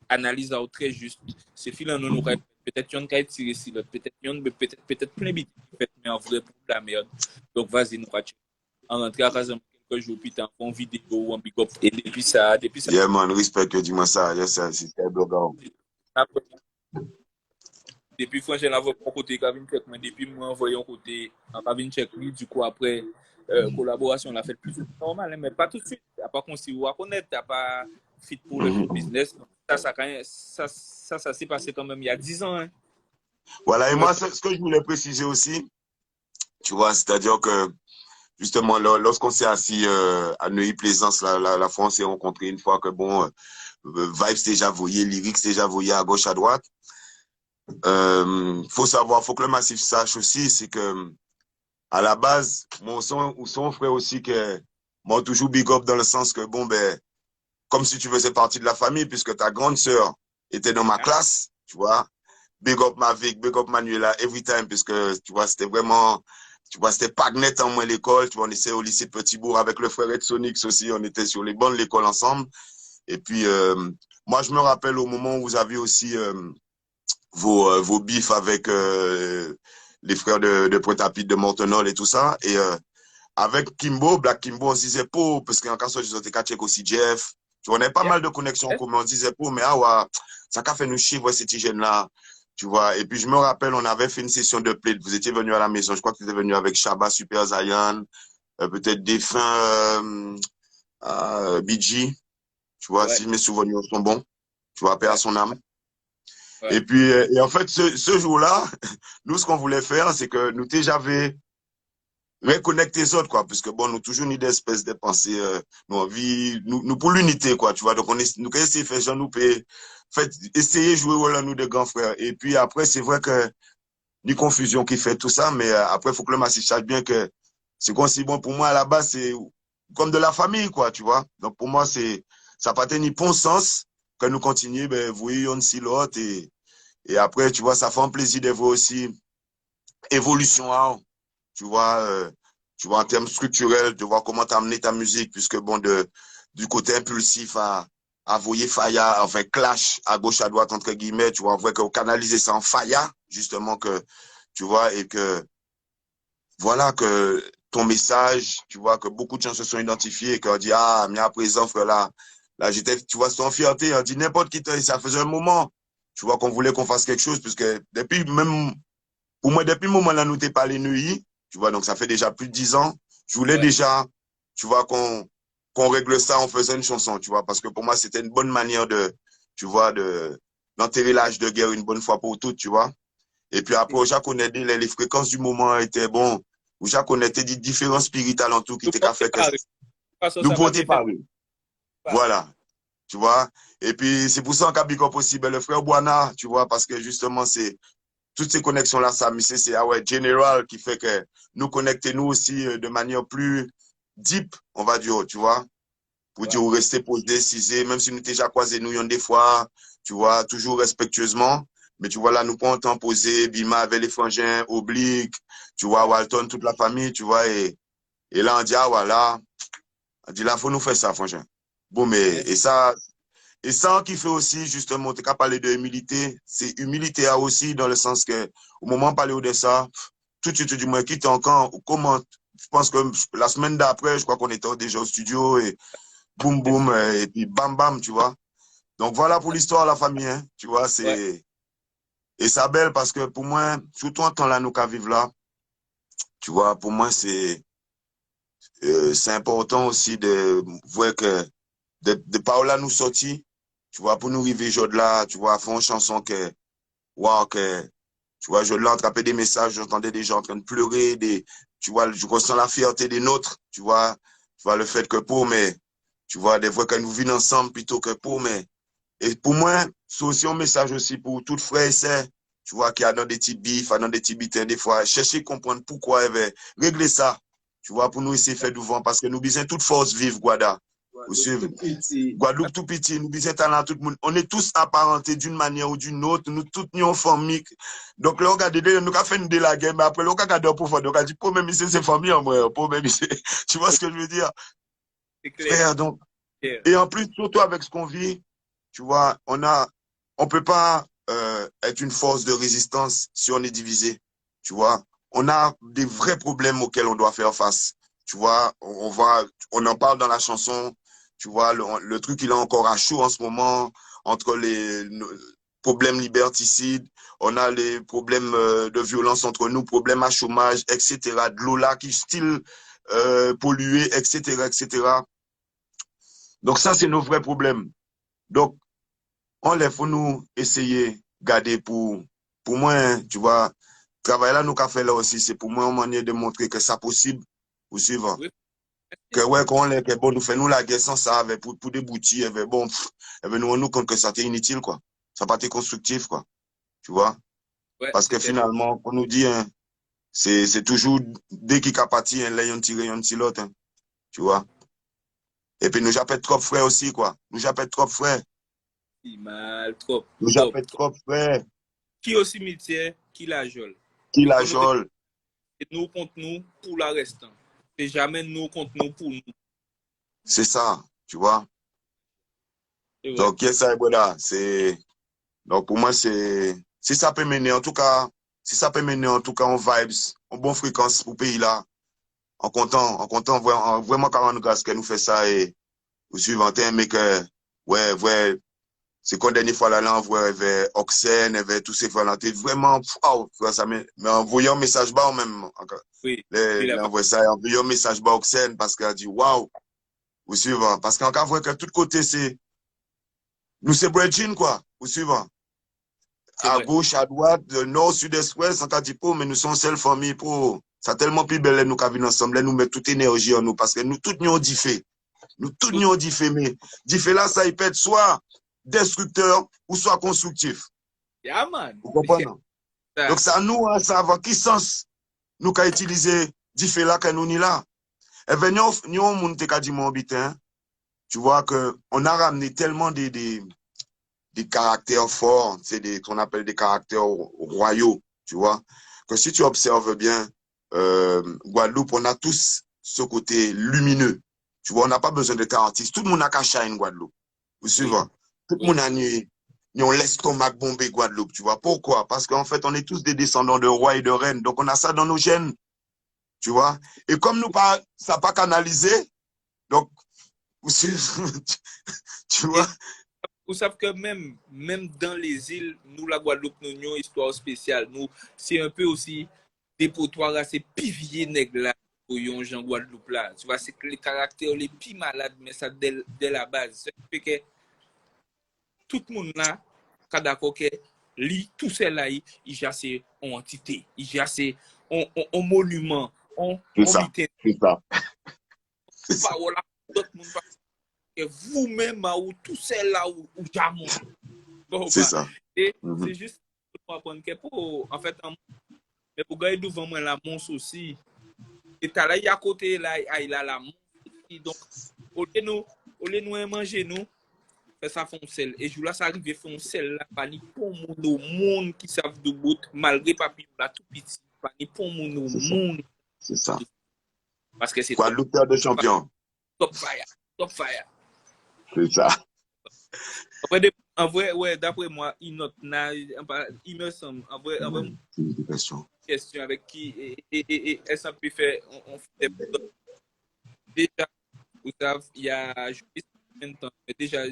analyse très juste. C'est filant, nous, peut-être qu'il y a tiré ici, peut-être plein de mais en vrai, pour la merde. Donc, vas-y, nous, en rentrant à casa quelques jours, puis t'en fais une vidéo, un big up, et depuis ça. Yeah, man, respect que dis-moi ça, yes, c'est bloquant. Depuis franchement la voix pour côté Kevin check mais depuis moi envoyé un côté Kevin check lui du coup après collaboration on a fait plus normal hein, mais pas tout de suite à pas qu'on s'y voit connaître t'as pas fit pour le business ça s'est passé quand même il y a 10 ans hein. Voilà et moi ce que je voulais préciser aussi tu vois c'est-à-dire que justement lorsqu'on s'est assis à Neuilly-Plaisance la France s'est rencontrée une fois que bon vibes déjà voyé lyrics déjà voyé à gauche à droite. Faut savoir, faut que le massif sache aussi, c'est que à la base, mon son frère aussi que moi toujours big up dans le sens que bon ben comme si tu faisais partie de la famille puisque ta grande sœur était dans ma classe, tu vois. Big up Mavic, big up Manuela every time puisque tu vois c'était vraiment tu vois c'était pas net en moins l'école, tu vois on était au lycée de Petitbourg avec le frère Ed Sonix aussi, on était sur les bancs de l'école ensemble et puis moi je me rappelle au moment où vous aviez aussi vos bifs avec les frères de Pointe-à-Pitre, de Mortenol et tout ça. Et avec Kimbo, Black Kimbo, on se disait pour, parce qu'en cas où ils ont été aussi Jeff, tu vois, on avait pas mal de connexions en commun, on disait pour, mais ah ouais, ça a fait nous chier, voir ces petits jeunes-là, tu vois. Et puis je me rappelle, on avait fait une session de play, vous étiez venu à la maison, je crois que tu étais venu avec Shabba, Super Zion, peut-être défunt BG, tu vois, si mes souvenirs sont bons, tu vois, paix à son âme. Et puis, et en fait, ce jour-là, nous, ce qu'on voulait faire, c'est que nous déjà reconnecter les autres, quoi, parce que bon, nous toujours une d'espèce de pensée, nous envie, nous pour l'unité, quoi, tu vois. Donc, nous essayer de faire genre, nous fait, essayer de jouer rôle à nous de grands frères. Et puis après, c'est vrai que, ni confusion qui fait tout ça, mais après, il faut que le massif sache bien que c'est aussi bon pour moi, à la base, c'est comme de la famille, quoi, tu vois. Donc, pour moi, ça pas ni bon sens que nous continuions, ben, voyons si l'autre et après, tu vois, ça fait un plaisir de voir aussi évolution, hein, tu vois, en termes structurels, de voir comment tu as amené ta musique, puisque bon, du côté impulsif à voyer Faya, enfin, clash à gauche, à droite, entre guillemets, tu vois, on voit qu'on canalisait ça en Faya, justement, que, tu vois, et que, voilà, que ton message, tu vois, que beaucoup de gens se sont identifiés et qu'on dit, ah, mais à présent, frère, là, j'étais, tu vois, sans fierté, on dit n'importe qui, ça faisait un moment, tu vois, qu'on voulait qu'on fasse quelque chose, puisque depuis même, pour moi, depuis le moment là, nous t'es parlé Neuilly, tu vois, donc ça fait déjà plus de 10 ans. Je voulais déjà, tu vois, qu'on règle ça en faisant une chanson, tu vois, parce que pour moi, c'était une bonne manière tu vois, d'enterrer l'âge de guerre une bonne fois pour toutes, tu vois. Et puis après, où Jacques connaît les fréquences du moment étaient bon, où Jacques connaît des différents spirites alentours qui étaient qu'à faire que nous porter par eux. Voilà, tu vois. Et puis, c'est pour ça qu'à Big Up possible, le frère Boana, tu vois, parce que justement, c'est toutes ces connexions-là, ça, mais c'est général qui fait que nous connecter nous aussi de manière plus deep, on va dire, tu vois, pour dire rester posé, cisé, même si nous déjà croisés nous des fois, tu vois, toujours respectueusement. Mais tu vois, là, nous prenons temps posé, Bima avec les frangins, Oblique, tu vois, Walton, toute la famille, tu vois, et là, on dit, ah, voilà, on dit, là, faut nous faire ça, frangin. Bon, mais, et ça qui fait aussi, justement, tu as parlé de humilité, c'est humilité aussi dans le sens que, au moment de parler de ça, tout de suite, du moins, qui t'es encore, comment, je pense que la semaine d'après, je crois qu'on était déjà au studio et boum, boum, et puis bam, bam, tu vois. Donc voilà pour l'histoire de la famille, hein, tu vois, et ça belle parce que pour moi, surtout en temps là, nous qu'à vivre là, tu vois, pour moi, c'est important aussi de voir que, de par là nous sortir, tu vois, pour nous arriver aujourd'hui là, tu vois, faire une chanson que, waouh, que, tu vois, je l'ai attrapé des messages, j'entendais des gens en train de pleurer, tu vois, je ressens la fierté des nôtres, tu vois, le fait que pour, mais, tu vois, des fois que nous vivons ensemble plutôt que pour, mais, et pour moi, c'est aussi un message aussi pour tout frères et sœurs, tu vois, qui a dans des petits bifs, dans des petits bitins, des fois, chercher à comprendre pourquoi, régler ça, tu vois, pour nous essayer de faire du vent, parce que nous besoin toute force vive, Guada. Vous suivez? Guadeloupe tout petit, nous besoin talent tout le monde. On est tous apparentés d'une manière ou d'une autre, nous tous nous en famille. Donc là, on regarde, nous avons fait une de la guerre, mais après, on regarde pour faire, donc on dit, pour même ici, c'est famille en moi, pour même ici. Tu vois ce que je veux dire? Frère, donc, et en plus, surtout avec ce qu'on vit, tu vois, on peut pas être une force de résistance si on est divisé, tu vois. On a des vrais problèmes auxquels on doit faire face, tu vois. On en parle dans la chanson, tu vois. Le truc, il est encore à chaud en ce moment entre les problèmes liberticides, on a les problèmes de violence entre nous, problèmes à chômage, etc. De l'eau là qui style pollué, etc., etc. Donc ça, c'est nos vrais problèmes. Donc, on les faut nous essayer garder pour moi, hein, tu vois, travail là, nous qu'a fait là aussi, c'est pour moi une manière de montrer que c'est possible, vous suivez. Oui. Que ouais, qu'on est, que bon, nous faisons la guerre sans ça, avec, pour déboutir, avec, bon, nous rendons compte que ça était inutile, quoi. Ça n'a pas été constructif, quoi. Tu vois? Ouais, Parce que finalement, on nous dit, hein, c'est toujours, dès qu'il a parti, hein, là, on tire, on tire l'autre, hein, tu vois? Et puis, nous j'appelle trop frères aussi, quoi. Nous j'appelle trop frères. Mal, trop, Nous trop. j'appelle trop frères. Qui au cimetière, qui la jole. Qui Il la faut noter, jole. c'est nous contre nous pour la restant. C'est jamais nous contre nous pour nous. C'est ça, tu vois. C'est vrai. Donc, ça, voilà, donc pour moi, si ça peut mener, en tout cas, si ça peut mener, en tout cas, en vibes, en bonne fréquence pour le pays là, en content, vraiment, 40 grâce qu'elle nous fait ça et, au suivant, mais que, ouais, c'est quand dernière fois là, on voit, vers Oxen, vers tous ces fois là, vraiment, wow, ça mais envoyant un message bas, même, Oui. envoyé ça, envoyant un message bas Oxen, parce qu'elle dit, waouh, au suivant, parce qu'en cas, voit que tout côté, nous c'est Bredjin, quoi, au suivant. à gauche, à droite, de nord, sud, est, ouest, en cas mais nous sommes seule famille pour. Ça tellement plus belle, nous, qui ensemble, nous mettons toute énergie en nous, parce que nous, tous, nous, diffé. Nous, tous, nous, diffé, mais diffé là, ça, il peut être soit destructeur ou soit constructif. Yeah, man. Vous comprenez? Donc, ça, nous, ça va qui sens nous, qu'à utiliser diffé là, que nous, ni là. Et bien, nous, on te dit, mon bitin, tu vois que on a ramené tellement des caractères forts, c'est qu'on appelle des caractères royaux, tu vois, que si tu observes bien, Guadeloupe, on a tous ce côté lumineux. Tu vois, on n'a pas besoin de artiste. Tout le monde a qu'à shine Guadeloupe. Vous suivez? Tout le monde a on l'estomac bombé Guadeloupe, tu vois. Pourquoi? Parce qu'en fait, on est tous des descendants de rois et de reines. Donc, on a ça dans nos gènes. Tu vois? Et comme nous, ça n'a pas canalisé, donc, tu vois? Vous savez que même dans les îles, nous, la Guadeloupe, nous avons une histoire spéciale. Nous, c'est un peu aussi dépotoir à ces piviers nègres là, pour les gens Guadeloupe là. Tu vois, c'est que les caractères les plus malades, mais ça dès la base. Ça fait que tout le monde là, quand d'accord que lui, tout seul là, il jasse en entité, il jasse en monument, en mythe. C'est ça. Parole à d'autres monde. Et vous-même, ou tout seul là, ou jamais. Bon, c'est ça. Et c'est juste pour apprendre que en fait, mais pour gagner devant moi la monstre aussi. Et t'as là, il y a côté là, il a la monstre. Donc, au lieu nous manger, nous, fait ça font sel. Et je là, ça arrive font sel là, pas ni pour mon monde qui savent de bout, malgré papi là tout petit, pas ni pour mon monde. C'est ça. Parce que c'est quoi, lutteur de champion. Top fire, top fire. C'est ça. En vrai, ouais, d'après moi, il me semble, en vrai, question avec qui et ça peut faire, on fait déjà, vous savez, il y a juste un temps, mais déjà,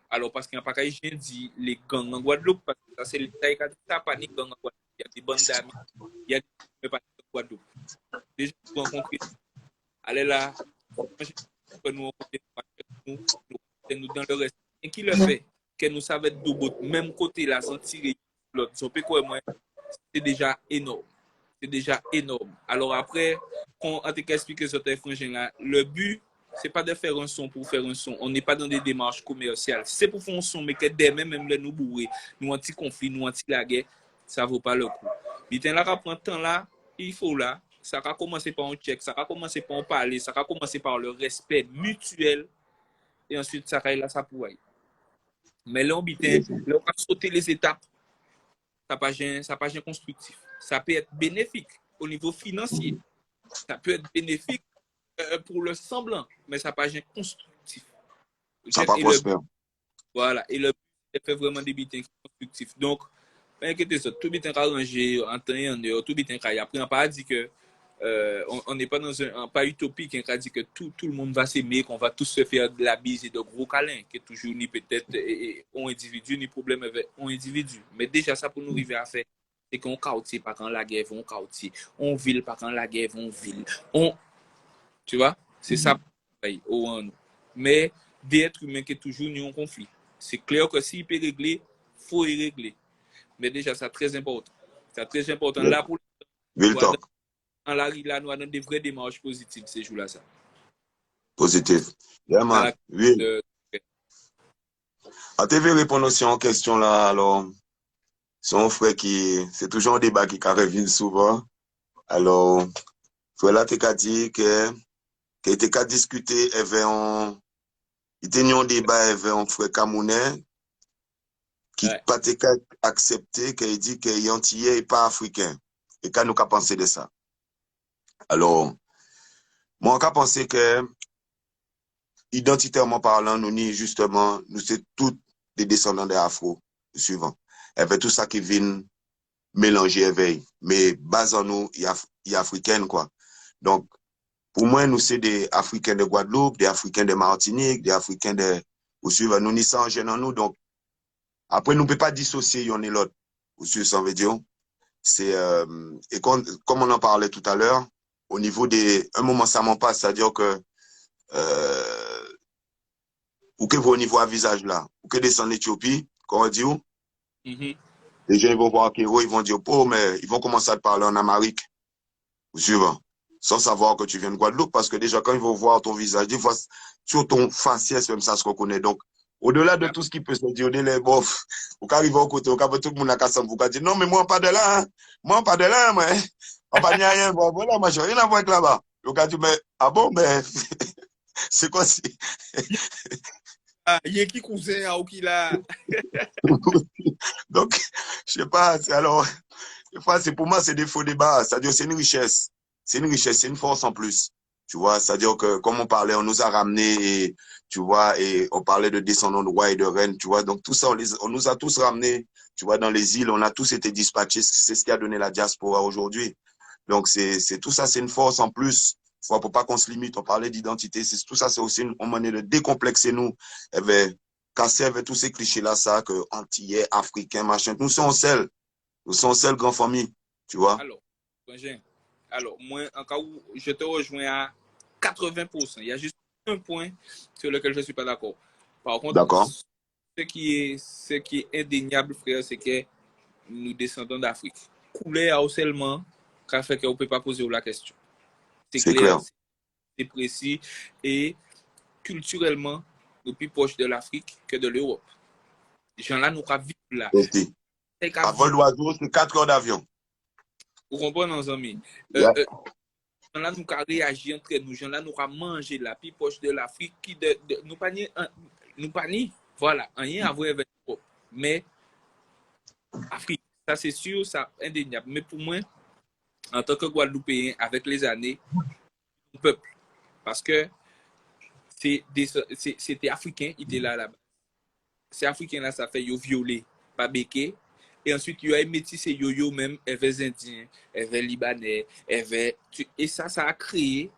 alors parce qu'il n'y a pas qu'à dit les gangs en Guadeloupe, parce que ça, c'est l'État qui a dit ça, pas les gangs en Guadeloupe, il y a des bandes d'amis, il y a des mais pas en Guadeloupe. Déjà, vous rencontrez, allez là, nous dans le reste. Et qui le fait? Que nous savons être de même côté là, sans tirer l'autre. C'est déjà énorme. C'est déjà énorme. Alors après, quand on t'a expliqué sur tes frangins là, le but, c'est pas de faire un son pour faire un son. On n'est pas dans des démarches commerciales. Si c'est pour faire un son, mais que demain, même là, nous bourrer, nous anti-conflit, nous anti-la guerre, ça vaut pas le coup. Il là, prend temps là, il faut là, ça va commencer par un check, ça va commencer par un parler, ça va commencer par le respect mutuel, et ensuite, ça va là, ça pourrait. Mais là, on va sauter les étapes. Ça n'a pas de constructif. Ça peut être bénéfique au niveau financier. Ça peut être bénéfique pour le semblant, mais ça n'a pas de constructif. Ça pas prospère. Voilà. Et le but, c'est fait vraiment des bitins constructifs. Donc, inquiétez-vous, tout bitin arrangé en temps et en heure, tout bitin après, on n'a pas dit que on n'est pas dans un pas utopique, on a dit que tout le monde va s'aimer, qu'on va tous se faire de la bise et de gros câlins, que toujours ni peut-être un individu, ni problème avec un individu. Mais déjà, ça pour nous arriver à faire, c'est qu'on quartier, pas quand la guerre, on quartier. On ville, pas quand la guerre, on ville. Tu vois, c'est ça. Mais des êtres humains qui sont toujours en conflit. C'est clair que s'il peut régler, il faut y régler. Mais déjà, c'est très important. C'est très important. Là, pour là, nous avons des vraies démarches positives ces jours-là. Positif. Yeah, oui. À TV répondre aussi en question là, alors, son frère c'est toujours un débat qui revient souvent. Alors, frère là, t'as dit qu'il était qu'à discuter, il était un débat avec un frère camerounais qui n'a pas accepté, qu'il dit qu'il est antillais et pas africain. Et qu'à nous qu'à penser de ça. Alors, moi, on a pensé que, identitairement parlant, nous, justement, nous sommes tous des descendants des Afro, suivant. Avec tout ça qui vient mélanger avec, mais base en nous, il y a africaine, quoi. Donc, pour moi, nous, c'est des Africains de Guadeloupe, des Africains de Martinique, des Africains de, vous suivez, nous, n'y sommes en nous, donc, après, nous ne pouvons pas dissocier l'un et l'autre, vous suivez, ça veut dire, c'est, et comme on en parlait tout à l'heure, au niveau un moment ça m'en passe, c'est-à-dire que ou que vous au niveau à visage là, ou que descend en Éthiopie, comme on dit, Mhm. Les gens ils vont voir Kéro, ils vont dire, oh, mais ils vont commencer à te parler en amérique. Vous suivez? Sans savoir que tu viens de Guadeloupe, parce que déjà, quand ils vont voir ton visage, des fois, sur ton faciès, même ça se reconnaît. Donc, au-delà de tout ce qui peut se dire, les bof, vous arrivez au côté, vous avez tout le monde à Kassam, vous dire, non, mais moi, pas de là, hein. Moi, pas de là, moi. On pas ni rien, voilà, moi, j'ai rien à voir avec là-bas. Le gars dit, mais, ah bon, mais, c'est quoi, c'est. Ah, il y a qui cousin ou qui là? Donc, je sais pas, alors, des fois, c'est pour moi, c'est des faux débats. C'est-à-dire, c'est une richesse. C'est une richesse, c'est une force en plus. Tu vois, c'est-à-dire que, comme on parlait, on nous a ramenés, et, tu vois, et on parlait de descendants de rois et de reines, tu vois. Donc, tout ça, on nous a tous ramenés, tu vois, dans les îles, on a tous été dispatchés. C'est ce qui a donné la diaspora aujourd'hui. Donc, c'est tout ça, c'est une force en plus. Il faut pas qu'on se limite. On parlait d'identité. Tout ça, c'est aussi une manière de décomplexer nous. Eh ben, casser avec tous ces clichés-là, ça, que antillais, africains, machin. Nous sommes seuls. Nous sommes seuls grande famille, tu vois. Alors, moi, en cas où je te rejoins à 80%, il y a juste un point sur lequel je ne suis pas d'accord. Par contre, D'accord. ce qui est indéniable, frère, c'est que nous descendons d'Afrique. Couler à seulement, qu'a fait qu'on ne peut pas poser la question. C'est C'est clair, clair. c'est précis et culturellement, nous plus proches de l'Afrique que de l'Europe. Les gens là, nous vivent là. Aussi. À vol d'oiseau, c'est 4 heures d'avion. Vous comprenez, nos amis? Yeah. Là, nous avons réagi entre nous. Gens là, nous avons mangé la plus proche de l'Afrique qui nous pas ni, voilà, rien à voir avec l'Europe. Mais Afrique, ça c'est sûr, ça indéniable. Mais pour moi, en tant que Guadeloupéen, avec les années, un peuple. Parce que c'était africain, il était là-bas. Ces Africains là, ça fait yo violé, pas béqué. Et ensuite, il y a métissé yo même, avec Indiens, avec Libanais, et ça a créé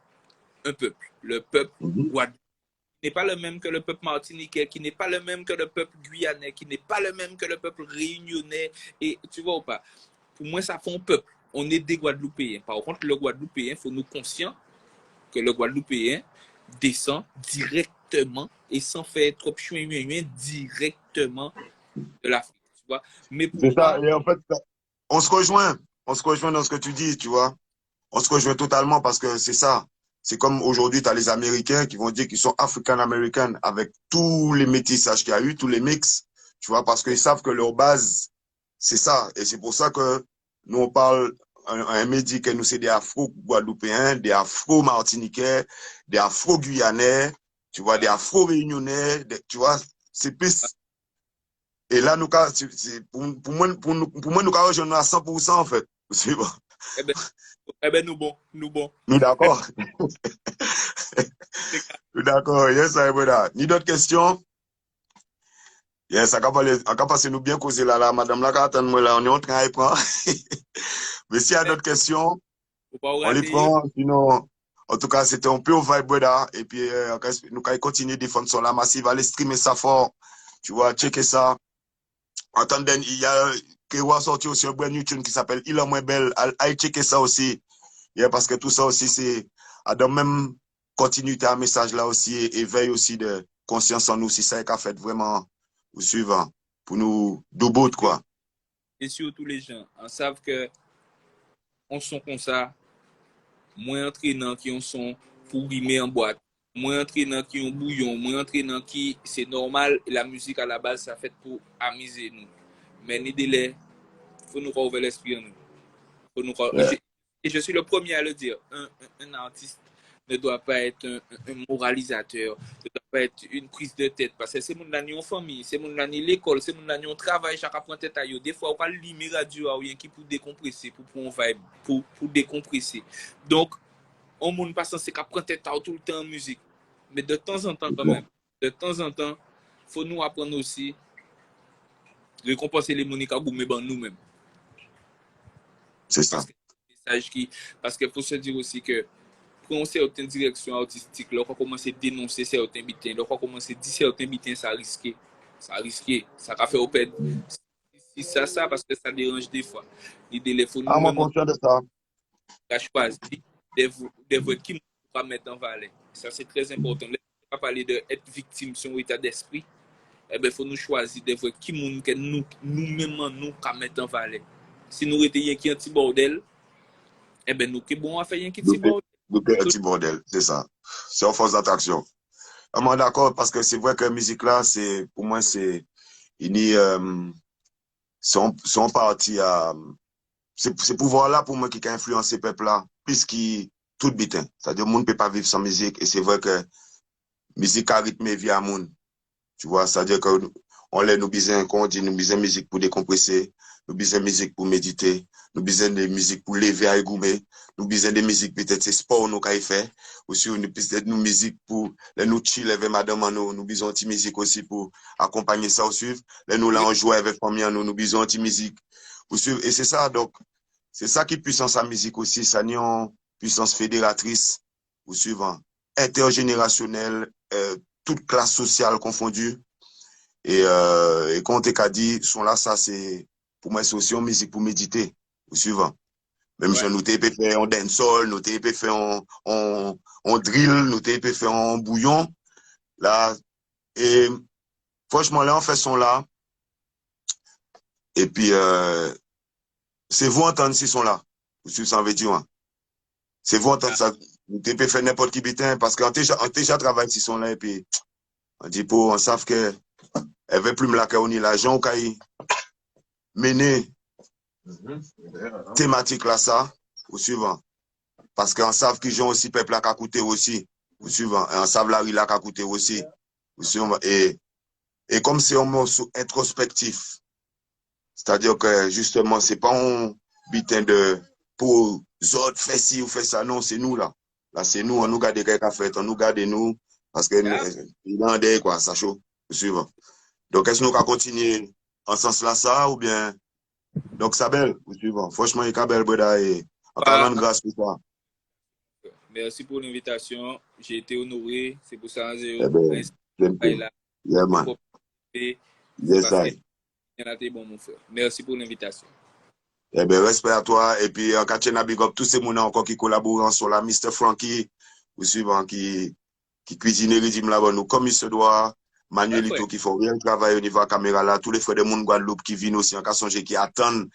un peuple. Le peuple Guadeloupe n'est pas le même que le peuple martiniquais, qui n'est pas le même que le peuple guyanais, qui n'est pas le même que le peuple réunionnais. Et tu vois ou pas? Pour moi, ça fait un peuple. On est des Guadeloupéens. Par contre, le Guadeloupéen, il faut nous conscient que le Guadeloupéen descend directement et sans faire trop chouin directement de l'Afrique, tu vois. Mais pour C'est ça. moi, Et en fait, on se rejoint. On se rejoint dans ce que tu dis, tu vois. On se rejoint totalement parce que c'est ça. C'est comme aujourd'hui, tu as les Américains qui vont dire qu'ils sont African-American avec tous les métissages qu'il y a eu, tous les mix, tu vois, parce qu'ils savent que leur base, c'est ça. Et c'est pour ça que nous, on parle, un média que nous, c'est des Afro-Guadeloupéens, des Afro-Martiniquais, des Afro-Guyanais, tu vois, des Afro-Réunionnais, tu vois, c'est plus. Et là, nous, pour moi, nous, rejoindre à 100% en fait. C'est bon. eh ben, nous bon, nous bon. Nous d'accord. D'accord, yes, brother. Ni d'autres questions? Yes, on va passer nous bien causer là, madame là, attends moi là, on est en train de prendre. Mais s'il y a d'autres questions, Faut pas on les rater. prend. Sinon, en tout cas, c'était un peu au vibe, brother. Et puis, nous allons continuer de défendre sur la massive, aller streamer ça fort. Tu vois, checker ça. Attendez, il y a Kewa sorti aussi un brand new tune qui s'appelle Il est moins belle. Allez checker ça aussi. Yeah, parce que tout ça aussi, c'est à dans même continuité à message là aussi et éveil aussi de conscience en nous. Si ça a fait vraiment au suivant pour nous double quoi. Et surtout les gens, on savent que on sont comme ça, moins entraînants qui on sont pour rimer en boîte, moins entraînants qui ont bouillon, moins entraînants qui, c'est normal, la musique à la base, ça fait pour amuser nous. Mais ni délai, faut nous ouvrir l'esprit en nous. Yeah. Et je suis le premier à le dire, un artiste ne doit pas être un moralisateur, ne doit pas être une prise de tête, parce que c'est mon ami en famille, c'est mon ami l'école, c'est mon ami en travail, chaque apprend tête à yo. Des fois, on va limer radio à rien qui pour décompresser, pour prendre un vibe, pour décompresser. Donc, on ne pas censé prendre tête à tout le temps en musique. Mais de temps en temps, quand même, de temps en temps, il faut nous apprendre aussi de récompenser les moniques à goumer nous-mêmes. C'est ça. Parce qu'il faut se dire aussi que prendre certaines directions artistiques, là, on commence à dénoncer certains bitins, là, on commence à dire certains bitins, ça risqué. Ça a fait au pède. Si ça, parce que ça dérange des fois. Il faut Ah, moi, nous-mêmes conscient de ça. choisir des voix qui nous va mettre en valeur. Ça, c'est très important. Là, on va parler d'être victime sur un état d'esprit. eh ben, faut nous choisir des fois qui moun que nous-mêmes, nous, qu'à mettre en valeur. Si nous étions qui un petit bordel, eh ben, nous, qui bon à faire un petit bordel. Nous, un petit bordel, c'est ça. C'est en force d'attraction. Vraiment d'accord, parce que c'est vrai que la musique là, c'est, pour moi, c'est, son parti à, c'est pouvoir là pour moi qui a influencé le peuple là, puisqu'il tout bitin. C'est-à-dire, le monde ne peut pas vivre sans musique, et c'est vrai que musique a rythmé vie à monde. Tu vois, c'est-à-dire que on l'a nous besoin, quand on dit nous besoin musique pour décompresser, nous besoin musique pour méditer, nous besoin de musique pour lever à égoumer, nous besoin de musique peut-être c'est sport nous qu'à faire, aussi nous besoin de musique pour nous chill avec madame nous besoin de musique aussi pour accompagner ça au suivre, nous là on joue avec famille nous besoin de musique pour suivre, et c'est ça donc c'est ça qui puissance la musique aussi, ça n'est en puissance fédératrice au suivant, intergénérationnelle, toute classe sociale confondue. Et quand on dit, sont là, ça c'est, pour moi, c'est aussi une musique pour méditer, au suivant. Même si nous t'ai fait en dancehall, nous t'ai fait en drill, nous t'ai fait en bouillon. Là, et franchement, là, on fait son là. Et puis, c'est vous entendre s'ils sont là. Vous suivez ça, veut dire, hein. C'est vous entendre ça. Nous t'ai fait n'importe qui bitin, parce qu'on déjà travaille s'ils sont là, et puis, on dit pour, on savent que, elle veut plus me la on y l'argent au mener thématique là ça au suivant parce qu'on savent qu'ils ont aussi peuple là qui a coûté aussi au suivant et on savent la rue là qui a coûté aussi au suivant et comme c'est un morceau introspectif, c'est-à-dire que justement c'est pas un bitin de pour autres fait ci ou fait ça, non, c'est nous là c'est nous, on nous garde quelqu'un fait, on nous garde nous parce que il y a quoi ça chaud au suivant. Donc, est-ce que nous allons continuer en ce sens-là, ça, ou bien. Donc, ça belle, vous suivez. Franchement, il y a belle, brother, et encore une grâce pour ça. Merci pour l'invitation. J'ai été honoré. C'est pour ça que eh ben, yeah, man. Yes, I. Bon, mon frère. Merci pour l'invitation. Eh ben, respect à toi. Et puis, en Kachena Big Up, tous ces gens encore qui collaborent sur la Mr. Frankie, vous suivez, qui cuisine régime là-bas, nous, comme il se doit. Manuelito qui font rien travail au niveau de la caméra là, tous les frères de monde Guadeloupe qui viennent aussi en cas songer qui attendent.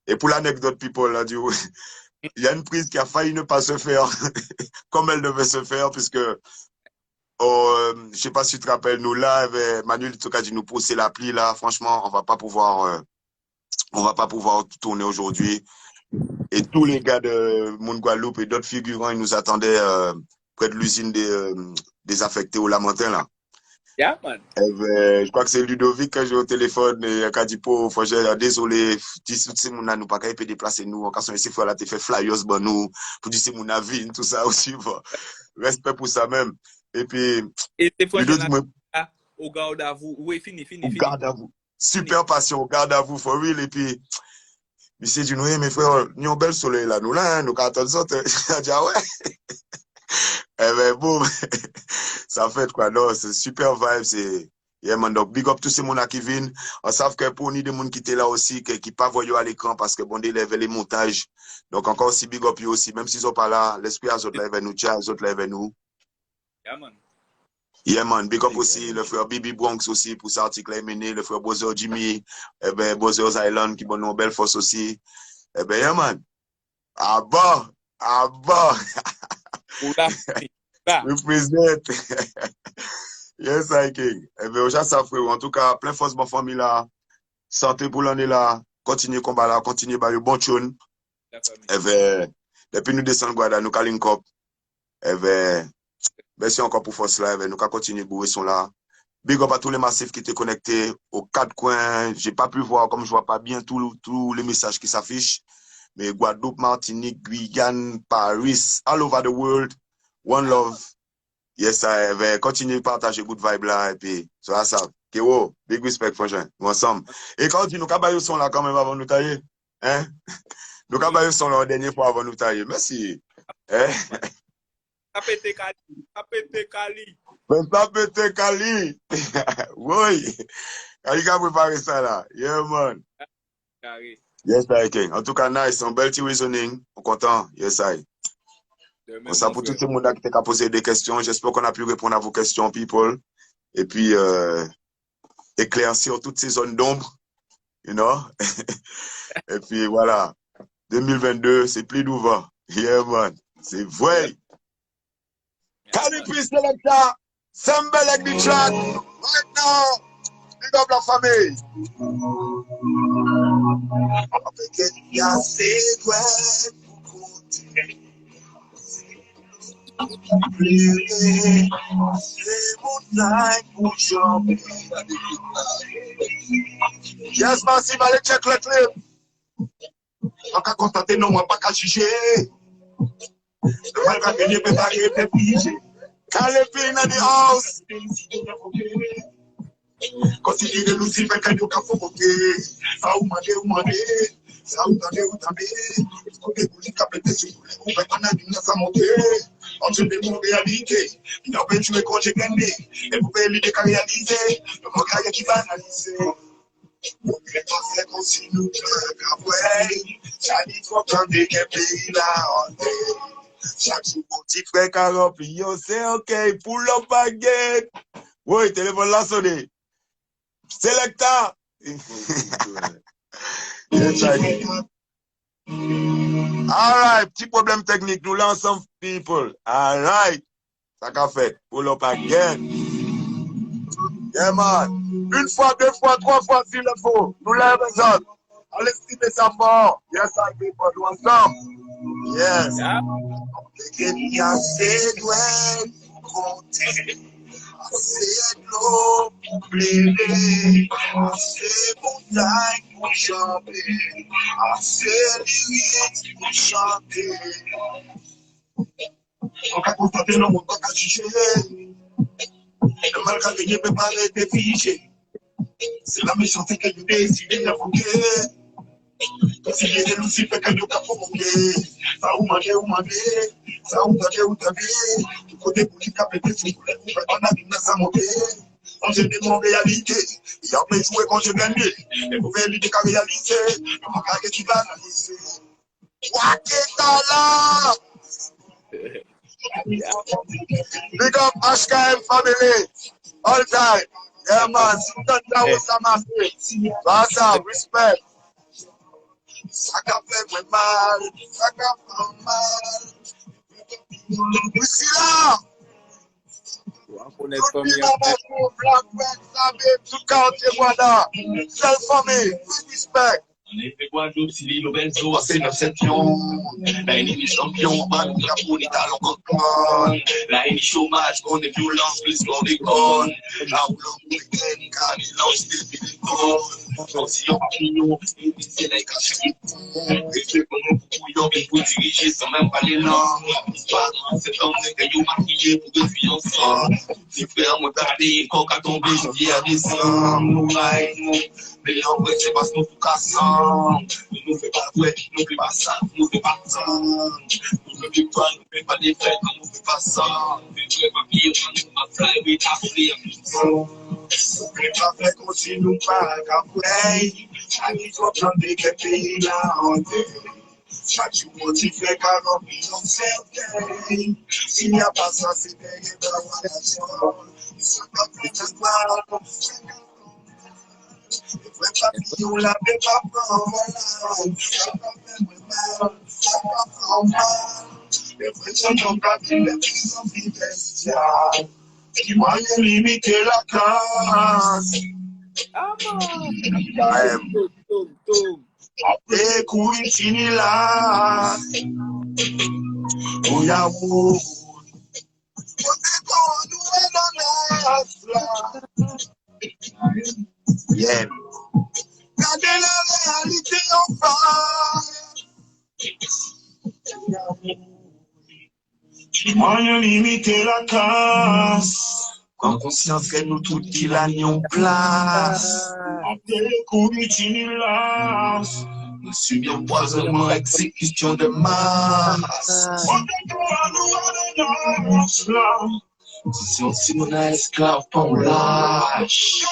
Et pour l'anecdote, people, là, il y a une prise qui a failli ne pas se faire comme elle devait se faire, puisque, je sais pas si tu te rappelles, nous là, Manuelito qui a dit nous pousser l'appli là, franchement, on va pas pouvoir tourner aujourd'hui. Et tous les gars de Monde Guadeloupe et d'autres figurants, ils nous attendaient près de l'usine désaffectée au Lamentin là. Yeah, man. Je crois que c'est Ludovic que j'ai au téléphone et qui a dit pour désolé, si mon nous pas capable déplacer nous, en cas où il faut là te fait flyers bon nous pour dire si mon avis tout ça aussi respect pour ça même. Et puis Ludovic au garde à vous. Oui, fini. Garde à vous. Super passion, garde à vous for real et puis monsieur dit nous mes frères, nous un bel soleil là nous là, nous attendons ça. J'ai dit ah ouais. Eh ben boum, ça fait quoi, non, c'est super vibe, c'est, yeah man, donc big up tous ces gens qui viennent, on savent que pour nous des gens qui étaient là aussi, qui pas voyous à l'écran parce que bon, des lèvres les montages, donc encore aussi big up aussi, même s'ils sont pas là, l'esprit à autres lèvres nous, tient, autres lèvres nous. Yeah man. Yeah man, big up aussi, le frère Bibi Bronx aussi pour cet article mené, le frère Bowser Jimmy, eh ben Bowser's Island qui bon une belle force aussi, eh ben yeah man, ah bah. Represent. Yes, I king. Eh bien, aujourd'hui, ça frère. En tout cas, plein force, bonne famille là. Santé pour l'année là. Continuez combat là. Continuez par le bon tune. Eh bien, depuis nous descendons Guada, nous calons cop. Eh bien, merci encore pour force là. Eh bien, nous continuer bouer son là. Big up à tous les massifs qui étaient connectés aux quatre coins. J'ai pas pu voir, comme je vois pas bien tous les messages qui s'affichent. Mais Guadeloupe, Martinique, Guyane, Paris, all over the world. One love. Yes, I vais continuer à partager good vibe là. Et puis, ça, Kéwo, big respect, franchement. Nous ensemble. Et quand on dit, nous cabayons sont là quand même avant nous tailler. Hein? Nous cabayons sont là la dernière fois avant nous tailler. Merci. Hein? Tapete Kali. Tapete Kali. Oui. Kali a préparé ça là. Yeah, man. Yes, I can. En tout cas, nice. Un bel petit reasoning. On est content. Yes, I. On ça pour tout le monde qui t'a posé des questions. J'espère qu'on a pu répondre à vos questions, people. Et puis, éclaircir toutes ces zones d'ombre, you know. Et puis voilà, 2022, c'est plus d'ouvert. Yeah, man, c'est vrai. Calipi Selecta, Sembel avec the track, right now, big up la famille. Avec il y a ses doigts pour côté. Yes, massive, allez check le clip. On va constater, non, on va pas juger. On va gagner, préparer, préparer. Calipi in the house. Continue de nous suivre quand nous avons provoqué. Ça ou mandé. Ça ou tendez. Côté politique a pété sur tous les groupes. On a dit que ça monté. On se démontre réalité. Il a pas tué quand j'ai gagné. Et vous pouvez l'idée qu'à réaliser. Le manque qui va analyser. Nous fait comme si nous après. Ça dit trop tendez quel pays là on est. Chaque jour, petit frère Carop, yo, c'est ok, pull up baguette. Oui, téléphone là sonné. Selecta. Alright, petit problème technique, nous lançons people. Alright, ça qu'a fait. Pull up again. Yeah, man. Une fois, deux fois, trois fois, s'il le faut. Nous lèvons les autres. On estime ça fort. Yes, I people, nous ensemble. Yes. Il y a assez douelles pour compter. Assez de l'eau pour plaider, assez de montagnes pour chanter, assez de lyrics pour chanter. On va constater, non, on va pas juger. Le mal qu'a gagné peut pas être figé. C'est la méchanceté que nous décidons d'invoquer. Considérer de Lucifer que nous avons provoqué. Ça ou manger. Ça ou tendez. Du côté politique a pété sur tous les groupes. On a dit que ça monté. On se demande réalité. Il y a plein de jouets quand je gagne. Et vous pouvez l'idée qu'à réaliser. Le manque qui va analyser. Waketala! Big up HKM family. All time. Yeah, man. Sultan Dawo Samase. Basa, respect. Ça qu'a fait mal. Ici là. Tout quartier Guada. Seule famille. Respect. On est fait Guadeloupe, Sili, Lobenzo, c'est 9 pions. La ennemi champion, man, la bonita, l'encomprendre. La ennemi chômage, on est violence, plus qu'on déconne. La roule week-end, car il lance des pélétons. Gentillement papillon, et c'est là, caché. Et fait qu'on nous couillons, mais pour diriger sans même pas les langues. Cet homme n'est qu'un maquillé pour deux filles ensemble. Si frère, mon tardé, quand qu'à tomber, janvier à décembre. Nous, mais en vrai, c'est parce que nous tout cassons. Nous ne faisons pas vrai, nous ne faisons pas ça, nous ne faisons pas ça. Nous ne faisons pas, nous ne faisons pas des fêtes, nous ne faisons pas ça. Nous ne faisons pas pire, nous ne fly, we are free. Nous ne pas faire comme si nous pas qu'après. Chaque fois qu'on dit que pays là en est. Chaque jour, tu fais 40 millions de certain. S'il n'y a pas ça, c'est derrière de la relation. Ils ne sont pas plus de mal. Les papillons la paix pas prendre. Ça va faire mal. Ça va faire mal. Les vrais gens n'ont pas vu les plus en vie bestiale. Qui moyen limiter la casse. Après courir fini là. Ouyaou. On est con, nous est dans la yeah. Gardez la réalité en face. Moyen limiter la casse. En conscience que nous tous qui l'agnions place. Après courir fini là. Nous subissons empoisonnement, exécution de masse. Si on a esclave, on lâche.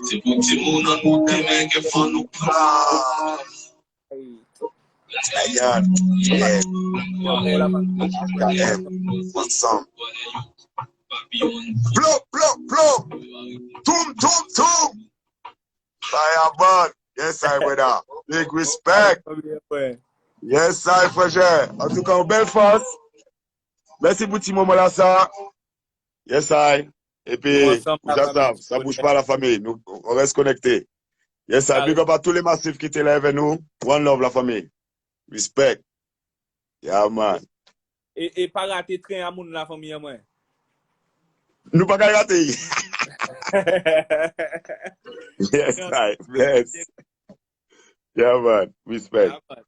C'est pour tout le monde en nous demain qu'il faut nous prendre. Yeah. Ensemble. Blow, blow, blow. Toom, toom, toom. Fireman. Yes, I, brother. Big respect. Yes, I, frère. En tout cas, Belfast. Merci pour petit moment là, ça. Yes, I. Et puis, ça bouge pas la famille. Nous, on reste connectés. Yes, I. Big up à tous les massifs qui étaient là avec nous. One love, la famille. Respect. Yeah, man. Et pas rater train à moun la famille, moi. Nous pas rater. Yes, I. Bless. Yeah, man. Respect. Yeah, man.